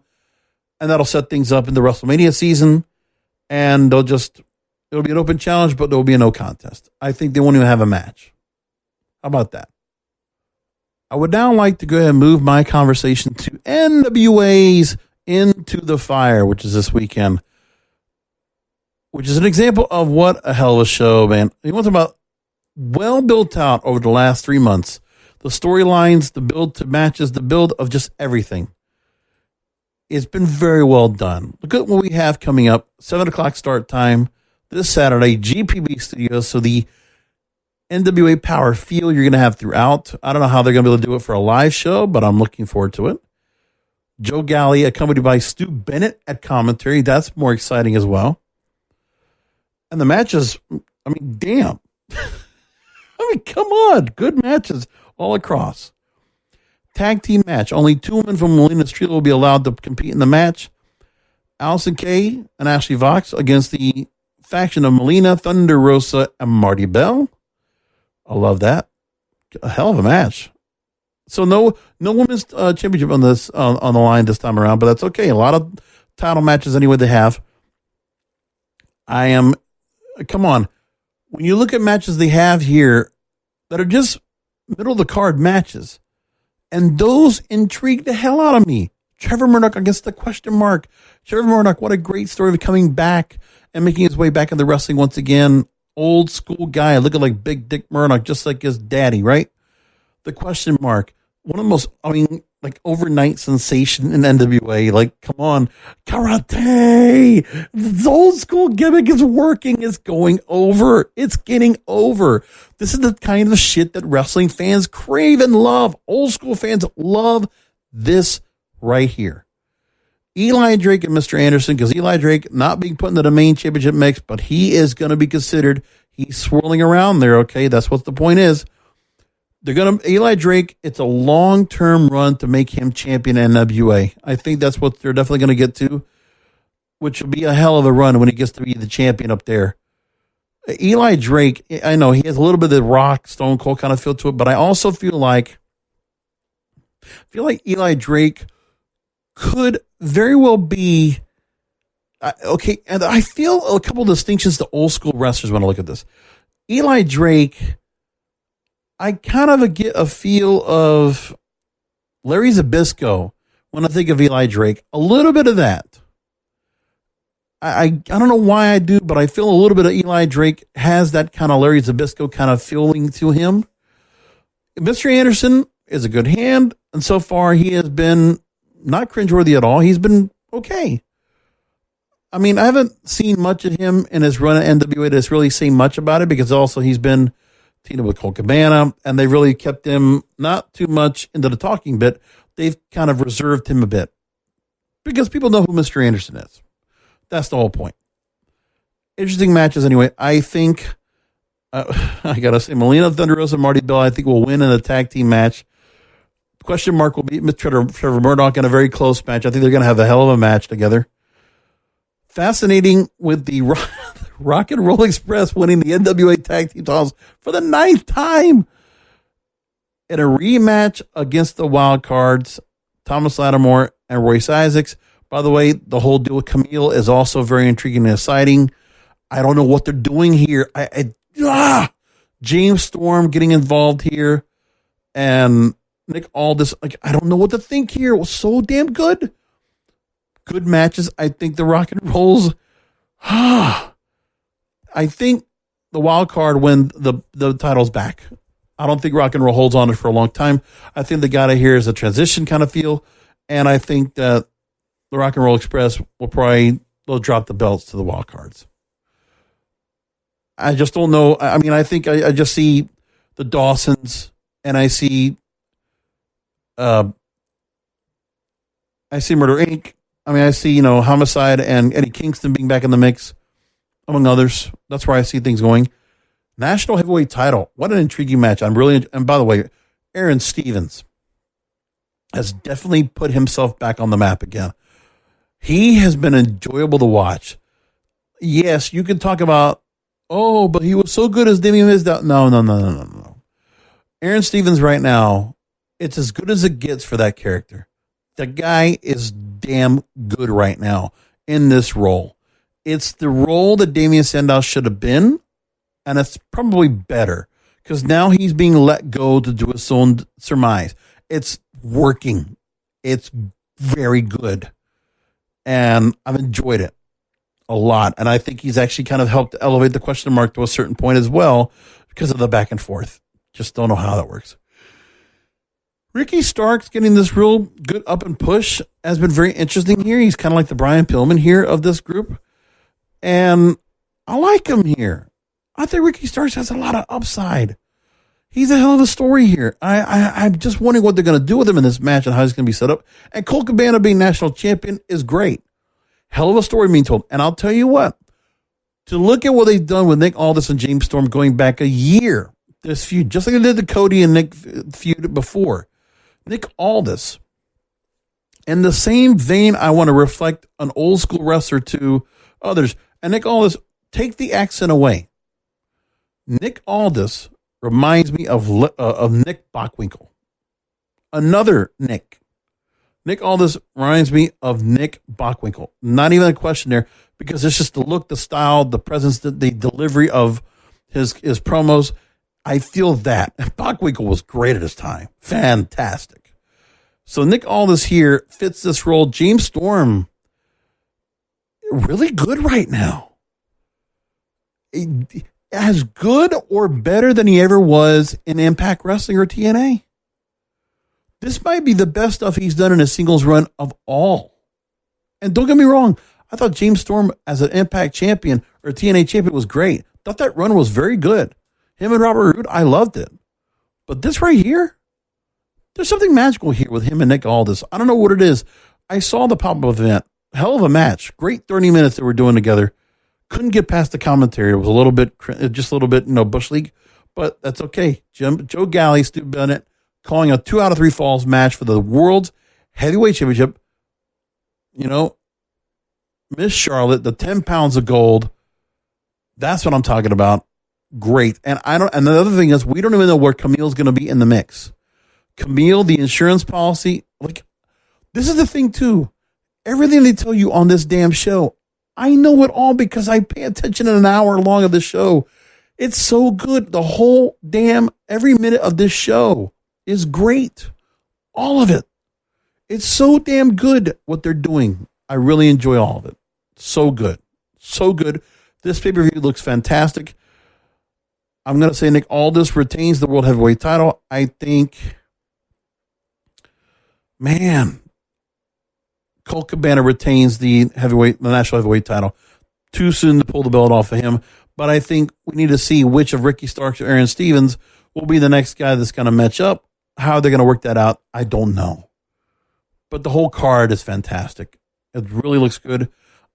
and that'll set things up in the WrestleMania season. And it'll be an open challenge, but there will be a no contest. I think they won't even have a match. How about that? I would now like to go ahead and move my conversation to NWA's Into the Fire, which is this weekend, which is an example of what a hell of a show, man. You want to talk about well built out over the last 3 months. The storylines, the build to matches, the build of just everything. It's been very well done. Look at what we have coming up. 7 o'clock start time this Saturday, GPB Studios. So the NWA Power feel you're going to have throughout. I don't know how they're going to be able to do it for a live show, but I'm looking forward to it. Joe Galli accompanied by Stu Bennett at commentary. That's more exciting as well. And the matches, damn. Come on. Good matches all across. Tag team match. Only 2 women from Molina's Trio will be allowed to compete in the match. Allison Kay and Ashley Vox against the faction of Melina, Thunder Rosa, and Marty Bell. I love that. A hell of a match. So no women's championship on the line this time around, but that's okay. A lot of title matches anyway they have. Come on. When you look at matches they have here that are just middle of the card matches, and those intrigue the hell out of me. Trevor Murdoch against the question mark. Trevor Murdoch, what a great story of coming back and making his way back into wrestling once again. Old school guy looking like Big Dick Murdoch, just like his daddy, right? The question mark. One of the most, overnight sensation in NWA. Like, come on. Karate. The old school gimmick is working. It's going over. It's getting over. This is the kind of shit that wrestling fans crave and love. Old school fans love this right here. Eli Drake and Mr. Anderson, because Eli Drake not being put into the main championship mix, but he is going to be considered. He's swirling around there, okay? That's what the point is. Eli Drake, it's a long-term run to make him champion NWA. I think that's what they're definitely going to get to, which will be a hell of a run when he gets to be the champion up there. Eli Drake, I know he has a little bit of the Rock, Stone Cold kind of feel to it, but I also feel like Eli Drake could very well be okay. And I feel a couple of distinctions to old school wrestlers when I look at this. Eli Drake, I kind of get a feel of Larry Zbyszko when I think of Eli Drake. A little bit of that. I don't know why I do, but I feel a little bit of Eli Drake has that kind of Larry Zbyszko kind of feeling to him. Mr. Anderson is a good hand, and so far he has been not cringeworthy at all. He's been okay. I mean, I haven't seen much of him in his run at NWA to really say much about it, because also he's been teamed up with Colt Cabana, and they really kept him not too much into the talking bit. They've kind of reserved him a bit because people know who Mr. Anderson is. That's the whole point. Interesting matches anyway. I think, I got to say, Melina Thunder Rosa and Marty Bell, I think, will win in a tag team match. Question mark will be Trevor Murdoch in a very close match. I think they're going to have a hell of a match together. Fascinating with the Rock and Roll Express winning the NWA Tag Team titles for the 9th time in a rematch against the Wild Cards, Thomas Lattimore and Royce Isaacs. By the way, the whole deal with Camille is also very intriguing and exciting. I don't know what they're doing here. James Storm getting involved here, and Nick Aldis. I don't know what to think here. It was so damn good. Good matches. I think the Rock and Rolls. I think the Wild Card win the title's back. I don't think Rock and Roll holds on it for a long time. I think they got it here as a transition kind of feel, and I think that the Rock and Roll Express they'll drop the belts to the Wild Cards. I just don't know. I mean, I think I just see the Dawsons, and I see Murder Inc. I mean, I see, Homicide and Eddie Kingston being back in the mix, among others. That's where I see things going. National Heavyweight title. What an intriguing match. And by the way, Aaron Stevens has definitely put himself back on the map again. He has been enjoyable to watch. Yes, you can talk about, but he was so good as Demi Miz. No. Aaron Stevens right now, it's as good as it gets for that character. The guy is damn good right now in this role. It's the role that Damian Sandow should have been, and it's probably better because now he's being let go to do his own surmise. It's working. It's very good, and I've enjoyed it a lot. And I think he's actually kind of helped elevate the question mark to a certain point as well because of the back and forth. Just don't know how that works. Ricky Starks getting this real good up and push has been very interesting here. He's kind of like the Brian Pillman here of this group. And I like him here. I think Ricky Starks has a lot of upside. He's a hell of a story here. I'm just wondering what they're going to do with him in this match and how he's going to be set up. And Colt Cabana being national champion is great. Hell of a story being told. And I'll tell you what, to look at what they've done with Nick Aldis and James Storm going back a year, this feud, just like they did the Cody and Nick feud before. Nick Aldis, in the same vein, I want to reflect an old school wrestler to others. And Nick Aldis, take the accent away. Nick Aldis reminds me of Nick Bockwinkel. Another Nick. Nick Aldis reminds me of Nick Bockwinkel. Not even a question there, because it's just the look, the style, the presence, the delivery of his promos. I feel that. Bockwinkel was great at his time. Fantastic. So Nick Aldis here fits this role. James Storm, really good right now. As good or better than he ever was in Impact Wrestling or TNA. This might be the best stuff he's done in a singles run of all. And don't get me wrong, I thought James Storm as an Impact champion or TNA champion was great. Thought that run was very good. Him and Robert Roode, I loved it. But this right here, there's something magical here with him and Nick Aldis. I don't know what it is. I saw the pop-up event. Hell of a match. Great 30 minutes that we're doing together. Couldn't get past the commentary. It was just a little bit, Bush League. But that's okay. Joe Galley, Stu Bennett, calling a 2 out of 3 falls match for the World's Heavyweight Championship. Miss Charlotte, the 10 pounds of gold. That's what I'm talking about. Great. And the other thing is, we don't even know where Camille's going to be in the mix. Camille, the insurance policy, this is the thing too. Everything they tell you on this damn show, I know it all because I pay attention in an hour long of the show. It's so good. The whole every minute of this show is great. All of it. It's so damn good what they're doing. I really enjoy all of it. So good. So good. This pay-per-view looks fantastic. I'm going to say Nick Aldis retains the World Heavyweight title. I think, Colt Cabana retains the National Heavyweight title. Too soon to pull the belt off of him. But I think we need to see which of Ricky Starks or Aaron Stevens will be the next guy that's going to match up. How they're going to work that out, I don't know. But the whole card is fantastic. It really looks good.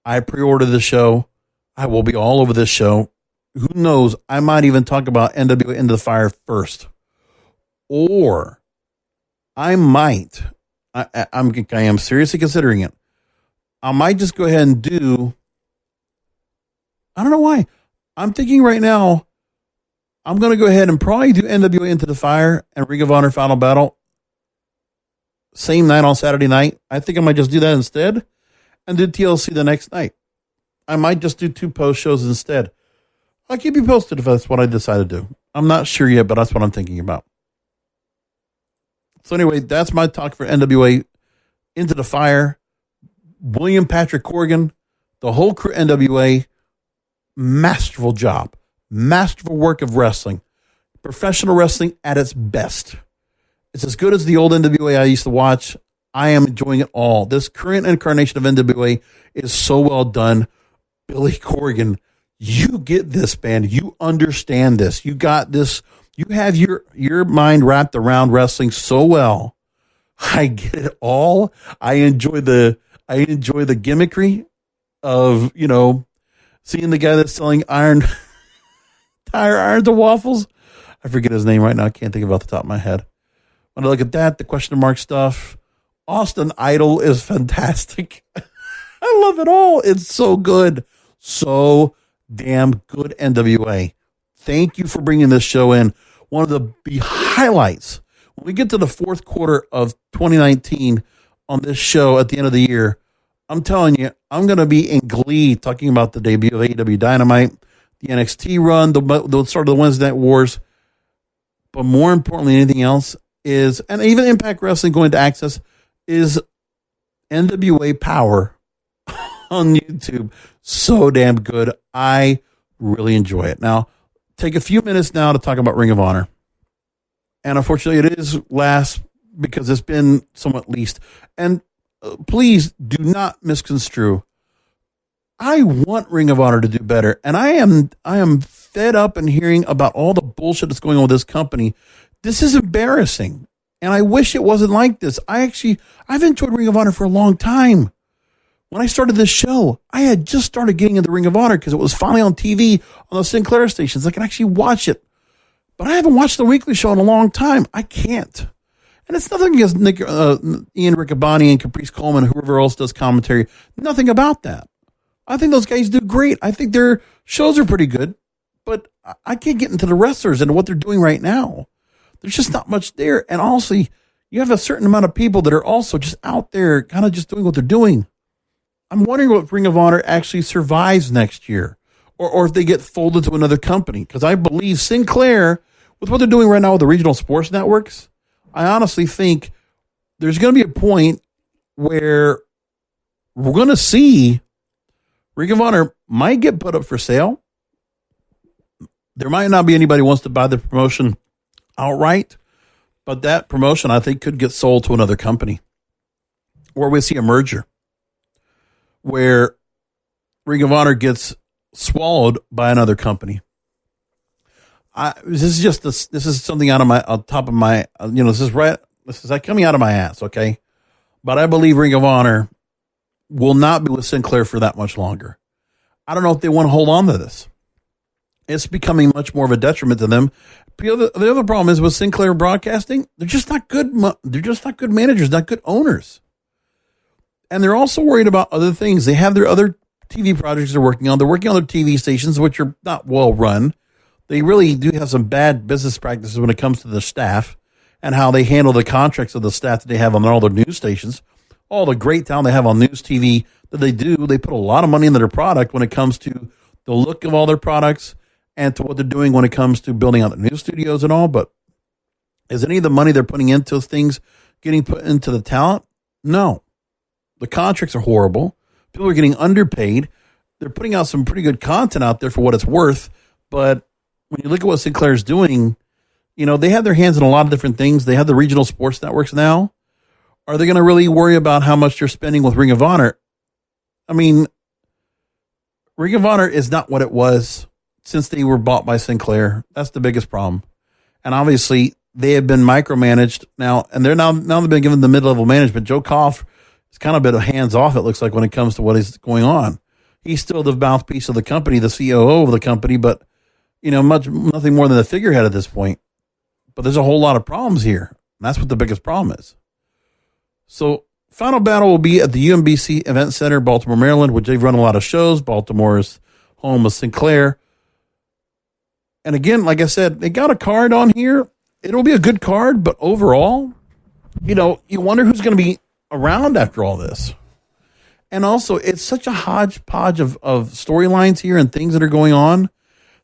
I pre-ordered the show. I will be all over this show. Who knows? I might even talk about NWA Into the Fire first. Or I might, I am seriously considering it. I might just go ahead and do, I don't know why. I'm thinking right now, I'm going to go ahead and probably do NWA Into the Fire and Ring of Honor Final Battle same night on Saturday night. I think I might just do that instead and do TLC the next night. I might just do 2 post shows instead. I'll keep you posted if that's what I decide to do. I'm not sure yet, but that's what I'm thinking about. So anyway, that's my talk for NWA Into the Fire. William Patrick Corgan, the whole crew NWA, masterful job. Masterful work of wrestling. Professional wrestling at its best. It's as good as the old NWA I used to watch. I am enjoying it all. This current incarnation of NWA is so well done. Billy Corgan, you get this, man. You understand this. You got this. You have your mind wrapped around wrestling so well. I get it all. I enjoy the gimmickry of, seeing the guy that's selling tire irons and waffles. I forget his name right now. I can't think about the top of my head. When I look at that, the question mark stuff, Austin Idol is fantastic. I love it all. It's so good. So damn good, NWA. Thank you for bringing this show in. One of the highlights. When we get to the fourth quarter of 2019 on this show at the end of the year, I'm telling you, I'm going to be in glee talking about the debut of AEW Dynamite, the NXT run, the start of the Wednesday Night Wars. But more importantly than anything else is, and even Impact Wrestling going to Access, is NWA Power on YouTube. So damn good. I really enjoy it. Now, take a few minutes now to talk about Ring of Honor. And unfortunately, it is last because it's been somewhat leased. And please do not misconstrue. I want Ring of Honor to do better. And I am fed up and hearing about all the bullshit that's going on with this company. This is embarrassing. And I wish it wasn't like this. I've enjoyed Ring of Honor for a long time. When I started this show, I had just started getting into Ring of Honor because it was finally on TV on the Sinclair stations. I can actually watch it. But I haven't watched the weekly show in a long time. I can't. And it's nothing against Ian Riccaboni and Caprice Coleman, whoever else does commentary. Nothing about that. I think those guys do great. I think their shows are pretty good. But I can't get into the wrestlers and what they're doing right now. There's just not much there. And also, you have a certain amount of people that are also just out there kind of just doing what they're doing. I'm wondering what Ring of Honor actually survives next year. Or if they get folded to another company. Because I believe Sinclair, with what they're doing right now with the regional sports networks, I honestly think there's going to be a point where we're going to see Ring of Honor might get put up for sale. There might not be anybody who wants to buy the promotion outright, but that promotion I think could get sold to another company. Or we see a merger where Ring of Honor gets swallowed by another company. This is something on top of my, this is like coming out of my ass. Okay. But I believe Ring of Honor will not be with Sinclair for that much longer. I don't know if they want to hold on to this. It's becoming much more of a detriment to them. The other problem is with Sinclair Broadcasting, they're just not good. They're just not good managers, not good owners. And they're also worried about other things. They have their other TV projects they're working on. They're working on their TV stations, which are not well run. They really do have some bad business practices when it comes to the staff and how they handle the contracts of the staff that they have on all their news stations. All the great talent they have on news TV that they do, they put a lot of money into their product when it comes to the look of all their products and to what they're doing when it comes to building out the news studios and all. But is any of the money they're putting into things getting put into the talent? No. The contracts are horrible. People are getting underpaid. They're putting out some pretty good content out there for what it's worth, but when you look at what Sinclair's doing, you know, they have their hands in a lot of different things. They have the regional sports networks now. Are they going to really worry about how much they're spending with Ring of Honor? I mean, Ring of Honor is not what it was since they were bought by Sinclair. That's the biggest problem. And obviously, they have been micromanaged now, and they're now they've been given the mid-level management. Joe Koff is kind of a bit of hands-off, it looks like, when it comes to what is going on. He's still the mouthpiece of the company, the COO of the company, but, you know, nothing more than a figurehead at this point. But there's a whole lot of problems here. And that's what the biggest problem is. So, final battle will be at the UMBC Event Center, Baltimore, Maryland, which they've run a lot of shows. Baltimore is home of Sinclair. And again, like I said, they got a card on here. It'll be a good card, but overall, you know, you wonder who's going to be around after all this. And also, it's such a hodgepodge of storylines here and things that are going on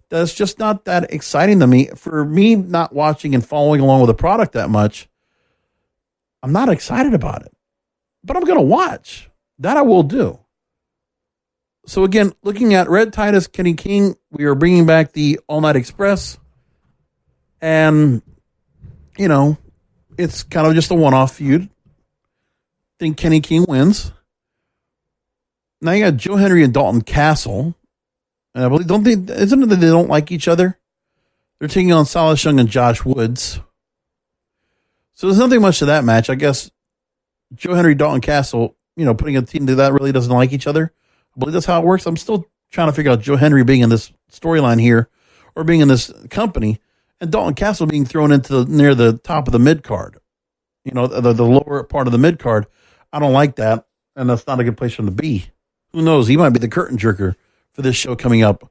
that it's just not that exciting to me. For me, not watching and following along with the product that much, I'm not excited about it. But I'm going to watch. That I will do. So again, looking at Red Titus, Kenny King, we are bringing back the All Night Express. And, you know, it's kind of just a one-off feud. I think Kenny King wins. Now you got Joe Henry and Dalton Castle. And I believe, isn't it that they don't like each other? They're taking on Silas Young and Josh Woods. So there's nothing much to that match. I guess Joe Henry, Dalton Castle, you know, putting a team to that really doesn't like each other. I believe that's how it works. I'm still trying to figure out Joe Henry being in this storyline here or being in this company and Dalton Castle being thrown into near the top of the mid card. You know, the lower part of the mid card. I don't like that. And that's not a good place for him to be. Who knows? He might be the curtain jerker for this show coming up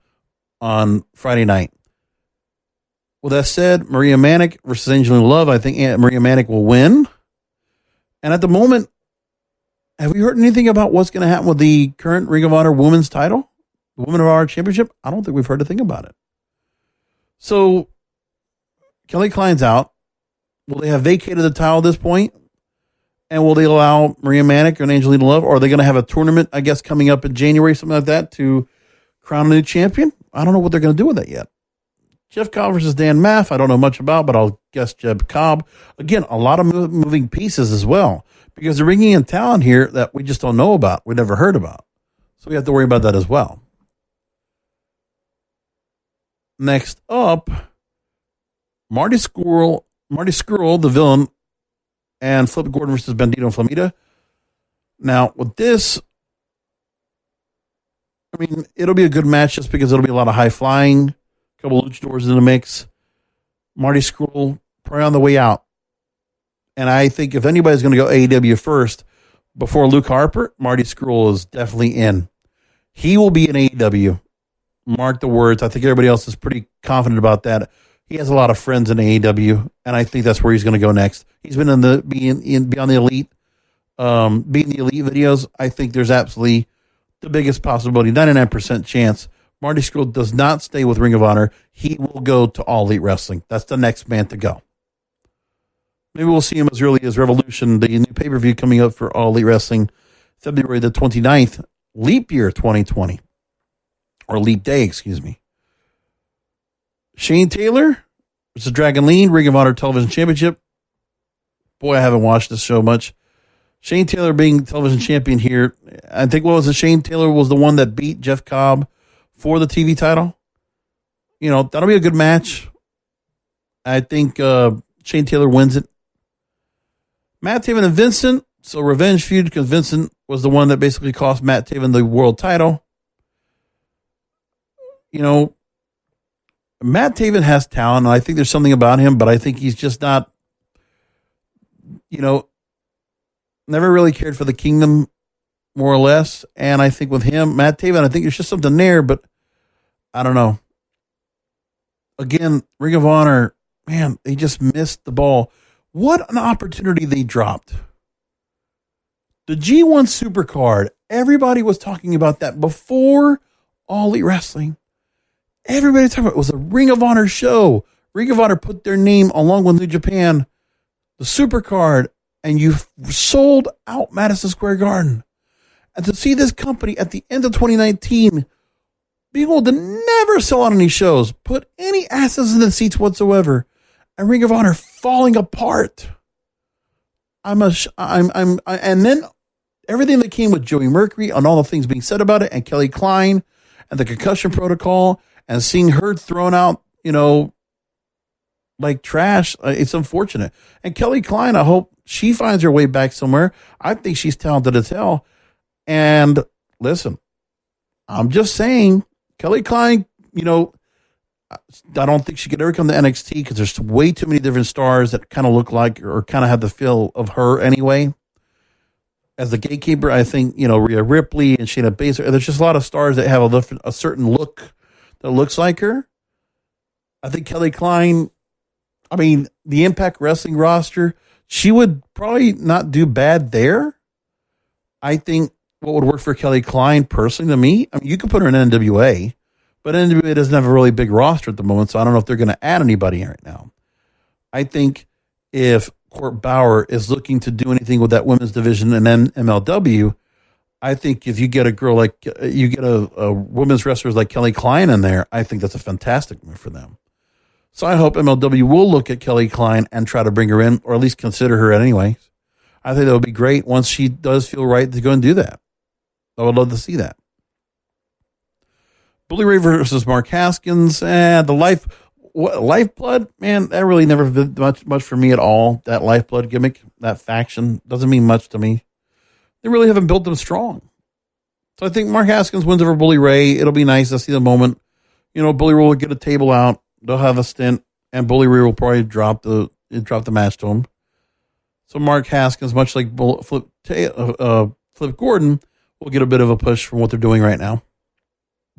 on Friday night. With that said, Maria Manic versus Angelina Love. I think Maria Manic will win. And at the moment, have we heard anything about what's going to happen with the current Ring of Honor Women's title? The Women of Honor Championship? I don't think we've heard a thing about it. So, Kelly Klein's out. Will they have vacated the title at this point? And will they allow Maria Manic and Angelina Love? Or are they going to have a tournament, I guess, coming up in January, something like that, to crown a new champion? I don't know what they're going to do with that yet. Jeff Cobb versus Dan Maff, I don't know much about, but I'll guess Jeff Cobb. Again, a lot of moving pieces as well, because they're bringing in talent here that we just don't know about, we never heard about. So we have to worry about that as well. Next up, Marty Scurll, the villain, and Flip Gordon versus Bandito and Flamita. Now, with this, I mean, it'll be a good match just because it'll be a lot of high flying, a couple of luchadors in the mix. Marty Scurll probably on the way out. And I think if anybody's going to go AEW first before Luke Harper, Marty Scurll is definitely in. He will be in AEW. Mark the words. I think everybody else is pretty confident about that. He has a lot of friends in AEW, and I think that's where he's going to go next. He's been in Beyond the Elite, being the Elite videos. I think there's absolutely the biggest possibility, 99% chance. Marty Scurll does not stay with Ring of Honor. He will go to All Elite Wrestling. That's the next man to go. Maybe we'll see him as early as Revolution, the new pay-per-view coming up for All Elite Wrestling, February the 29th, leap year 2020. Or leap day, excuse me. Shane Taylor versus Dragon Lee, Ring of Honor Television Championship. Boy, I haven't watched this show much. Shane Taylor being television champion here. I think what was it? Shane Taylor was the one that beat Jeff Cobb for the TV title. You know, that'll be a good match. I think Shane Taylor wins it. Matt Taven and Vincent. So revenge feud because Vincent was the one that basically cost Matt Taven the world title. You know, Matt Taven has talent, and I think there's something about him, but I think he's just not, you know, never really cared for the kingdom, more or less. And I think with him, Matt Taven, I think there's just something there, but I don't know. Again, Ring of Honor, man, they just missed the ball. What an opportunity they dropped. The G1 Supercard, everybody was talking about that before All Elite Wrestling. Everybody talking about it was a Ring of Honor show. Ring of Honor put their name along with New Japan, the Supercard, and you sold out Madison Square Garden. And to see this company at the end of 2019 be able to never never sell on any shows, put any asses in the seats whatsoever, and Ring of Honor falling apart. And then everything that came with Joey Mercury and all the things being said about it, and Kelly Klein and the concussion protocol, and seeing her thrown out, like trash. It's unfortunate. And Kelly Klein, I hope she finds her way back somewhere. I think she's talented as hell. And listen, I'm just saying, Kelly Klein, I don't think she could ever come to NXT because there's way too many different stars that kind of look like or kind of have the feel of her anyway. As the gatekeeper, I think, Rhea Ripley and Shayna Baszler, there's just a lot of stars that have a certain look that looks like her. I think Kelly Klein, the Impact Wrestling roster, she would probably not do bad there. I think what would work for Kelly Klein personally to me, you could put her in NWA, but NWA doesn't have a really big roster at the moment, so I don't know if they're going to add anybody right now. I think if Court Bauer is looking to do anything with that women's division in MLW, I think if you get a girl like, you get a women's wrestler like Kelly Klein in there, I think that's a fantastic move for them. So I hope MLW will look at Kelly Klein and try to bring her in, or at least consider her anyway. I think that would be great once she does feel right to go and do that. I would love to see that. Bully Ray versus Mark Haskins, the Lifeblood, man, that really never did much for me at all. That Lifeblood gimmick, that faction, doesn't mean much to me. They really haven't built them strong. So I think Mark Haskins wins over Bully Ray. It'll be nice to see the moment. Bully Ray will get a table out. They'll have a stint, and Bully Ray will probably drop the match to him. So Mark Haskins, much like Flip Gordon, will get a bit of a push from what they're doing right now.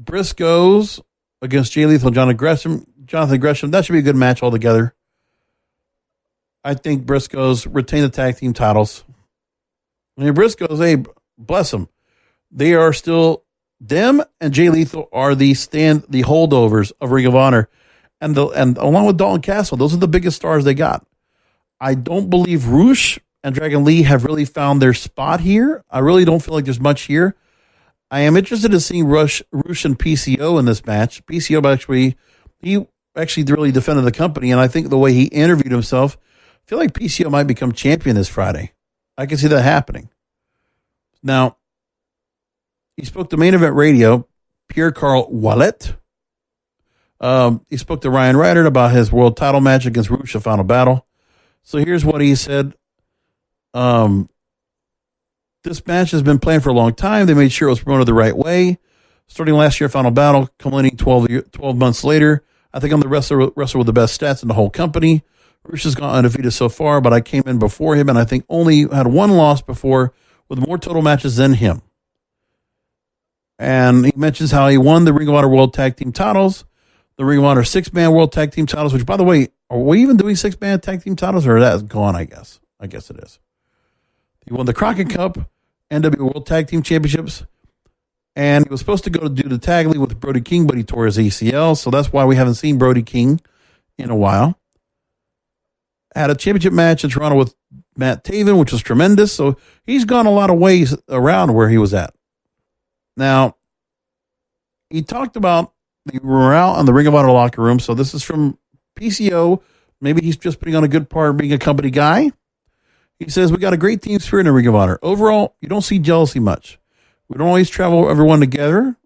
Briscoes against Jay Lethal and Jonathan Gresham. That should be a good match altogether. I think Briscoes retain the tag team titles. Briscoes, hey, bless them. They are still, them and Jay Lethal are the holdovers of Ring of Honor. And along with Dalton Castle, those are the biggest stars they got. I don't believe Roosh and Dragon Lee have really found their spot here. I really don't feel like there's much here. I am interested in seeing Roosh and PCO in this match. PCO he actually really defended the company, and I think the way he interviewed himself, I feel like PCO might become champion this Friday. I can see that happening. Now, he spoke to Main Event Radio, Pierre-Carl Ouellet. He spoke to Ryan Ryder about his world title match against Roosh, Final Battle. So here's what he said. This match has been planned for a long time. They made sure it was promoted the right way. Starting last year, Final Battle, culminating 12 months later. I think I'm the wrestler with the best stats in the whole company. Roosh has gone undefeated so far, but I came in before him, and I think only had one loss before with more total matches than him. And he mentions how he won the Ring of Honor World Tag Team titles, the Ring of Honor 6-man World Tag Team titles, which, by the way, are we even doing 6-man tag team titles, or that's gone, I guess? I guess it is. He won the Crockett Cup, NWA World Tag Team Championships, and he was supposed to go to do the tag league with Brody King, but he tore his ACL, so that's why we haven't seen Brody King in a while. Had a championship match in Toronto with Matt Taven, which was tremendous, so he's gone a lot of ways around where he was at. Now, he talked about the morale in the Ring of Honor locker room, so this is from PCO. Maybe he's just putting on a good part of being a company guy. He says, we got a great team spirit in the Ring of Honor. Overall, you don't see jealousy much. We don't always travel everyone together,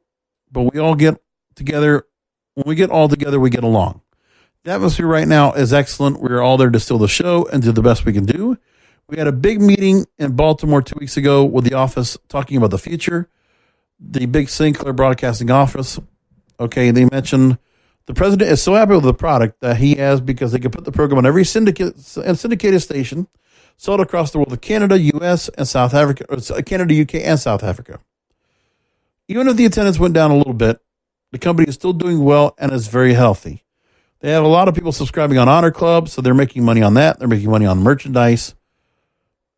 but we all get together. When we get all together, we get along. The atmosphere right now is excellent. We're all there to steal the show and do the best we can do. We had a big meeting in Baltimore 2 weeks ago with the office talking about the future. The big Sinclair Broadcasting office. Okay, they mentioned the president is so happy with the product that he has because they can put the program on every syndicated station, sold across the world of Canada, U.S., and South Africa, or Canada, U.K., and South Africa. Even if the attendance went down a little bit, the company is still doing well and is very healthy. They have a lot of people subscribing on Honor Club, so they're making money on that. They're making money on merchandise.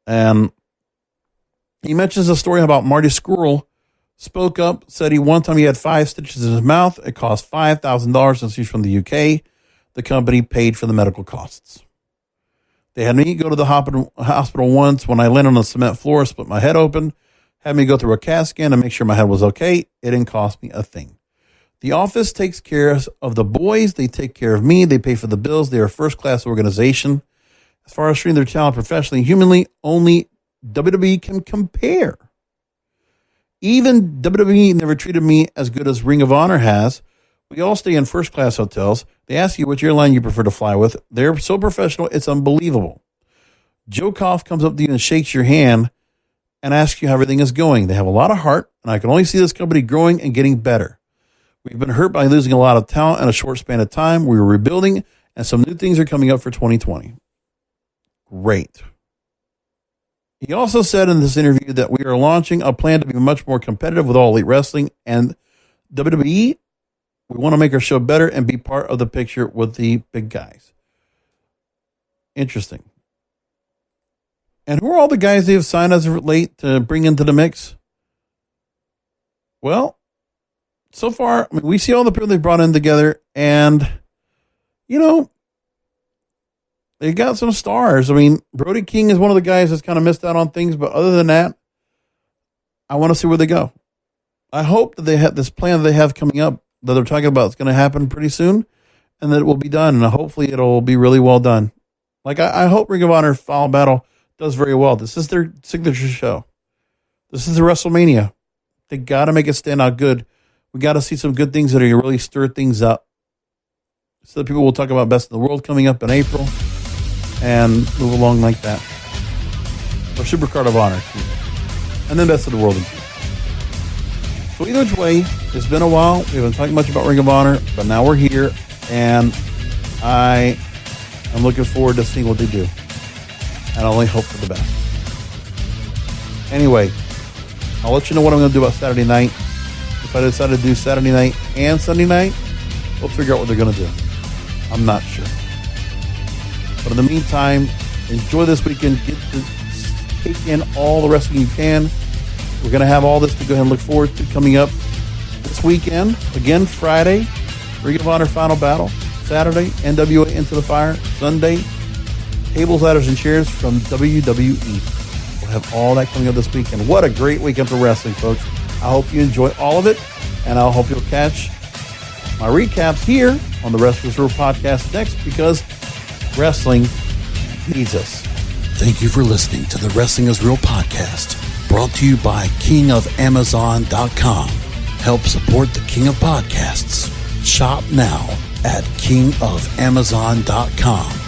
And he mentions a story about Marty Scurll spoke up, said one time he had 5 stitches in his mouth. It cost $5,000 since he's from the UK. The company paid for the medical costs. They had me go to the hospital once when I landed on the cement floor, split my head open, had me go through a CAT scan to make sure my head was okay. It didn't cost me a thing. The office takes care of the boys. They take care of me. They pay for the bills. They are a first-class organization. As far as treating their talent professionally and humanly, only WWE can compare. Even WWE never treated me as good as Ring of Honor has. We all stay in first-class hotels. They ask you which airline you prefer to fly with. They're so professional, it's unbelievable. Joe Koff comes up to you and shakes your hand and asks you how everything is going. They have a lot of heart, and I can only see this company growing and getting better. We've been hurt by losing a lot of talent in a short span of time. We were rebuilding, and some new things are coming up for 2020. Great. He also said in this interview that we are launching a plan to be much more competitive with All Elite Wrestling and WWE. We want to make our show better and be part of the picture with the big guys. Interesting. And who are all the guys they have signed as of late to bring into the mix? Well, so far, I mean, we see all the people they've brought in together, and, you know, they got some stars. I mean, Brody King is one of the guys that's kind of missed out on things, but other than that, I want to see where they go. I hope that they have this plan that they have coming up that they're talking about is going to happen pretty soon, and that it will be done, and hopefully it'll be really well done. Like, I hope Ring of Honor Final Battle does very well. This is their signature show. This is the WrestleMania. They got to make it stand out good. We got to see some good things that are going to really stir things up. So that people will talk about Best in the World coming up in April and move along like that. Or Supercard of Honor. And then Best of the World. So either which way, it's been a while. We haven't talked much about Ring of Honor, but now we're here, and I am looking forward to seeing what they do. And I only hope for the best. Anyway, I'll let you know what I'm going to do about Saturday night. If I decide to do Saturday night and Sunday night, we'll figure out what they're going to do. I'm not sure. But in the meantime, enjoy this weekend. Get to take in all the wrestling you can. We're going to have all this to go ahead and look forward to coming up this weekend. Again, Friday, Ring of Honor Final Battle. Saturday, NWA Into the Fire. Sunday, tables, ladders, and chairs from WWE. We'll have all that coming up this weekend. What a great weekend for wrestling, folks. I hope you enjoy all of it, and I hope you'll catch my recaps here on the Wrestlers World Podcast next, because wrestling needs us. Thank you for listening to the Wrestling is Real podcast, brought to you by KingofAmazon.com. Help support the King of Podcasts. Shop now at KingofAmazon.com.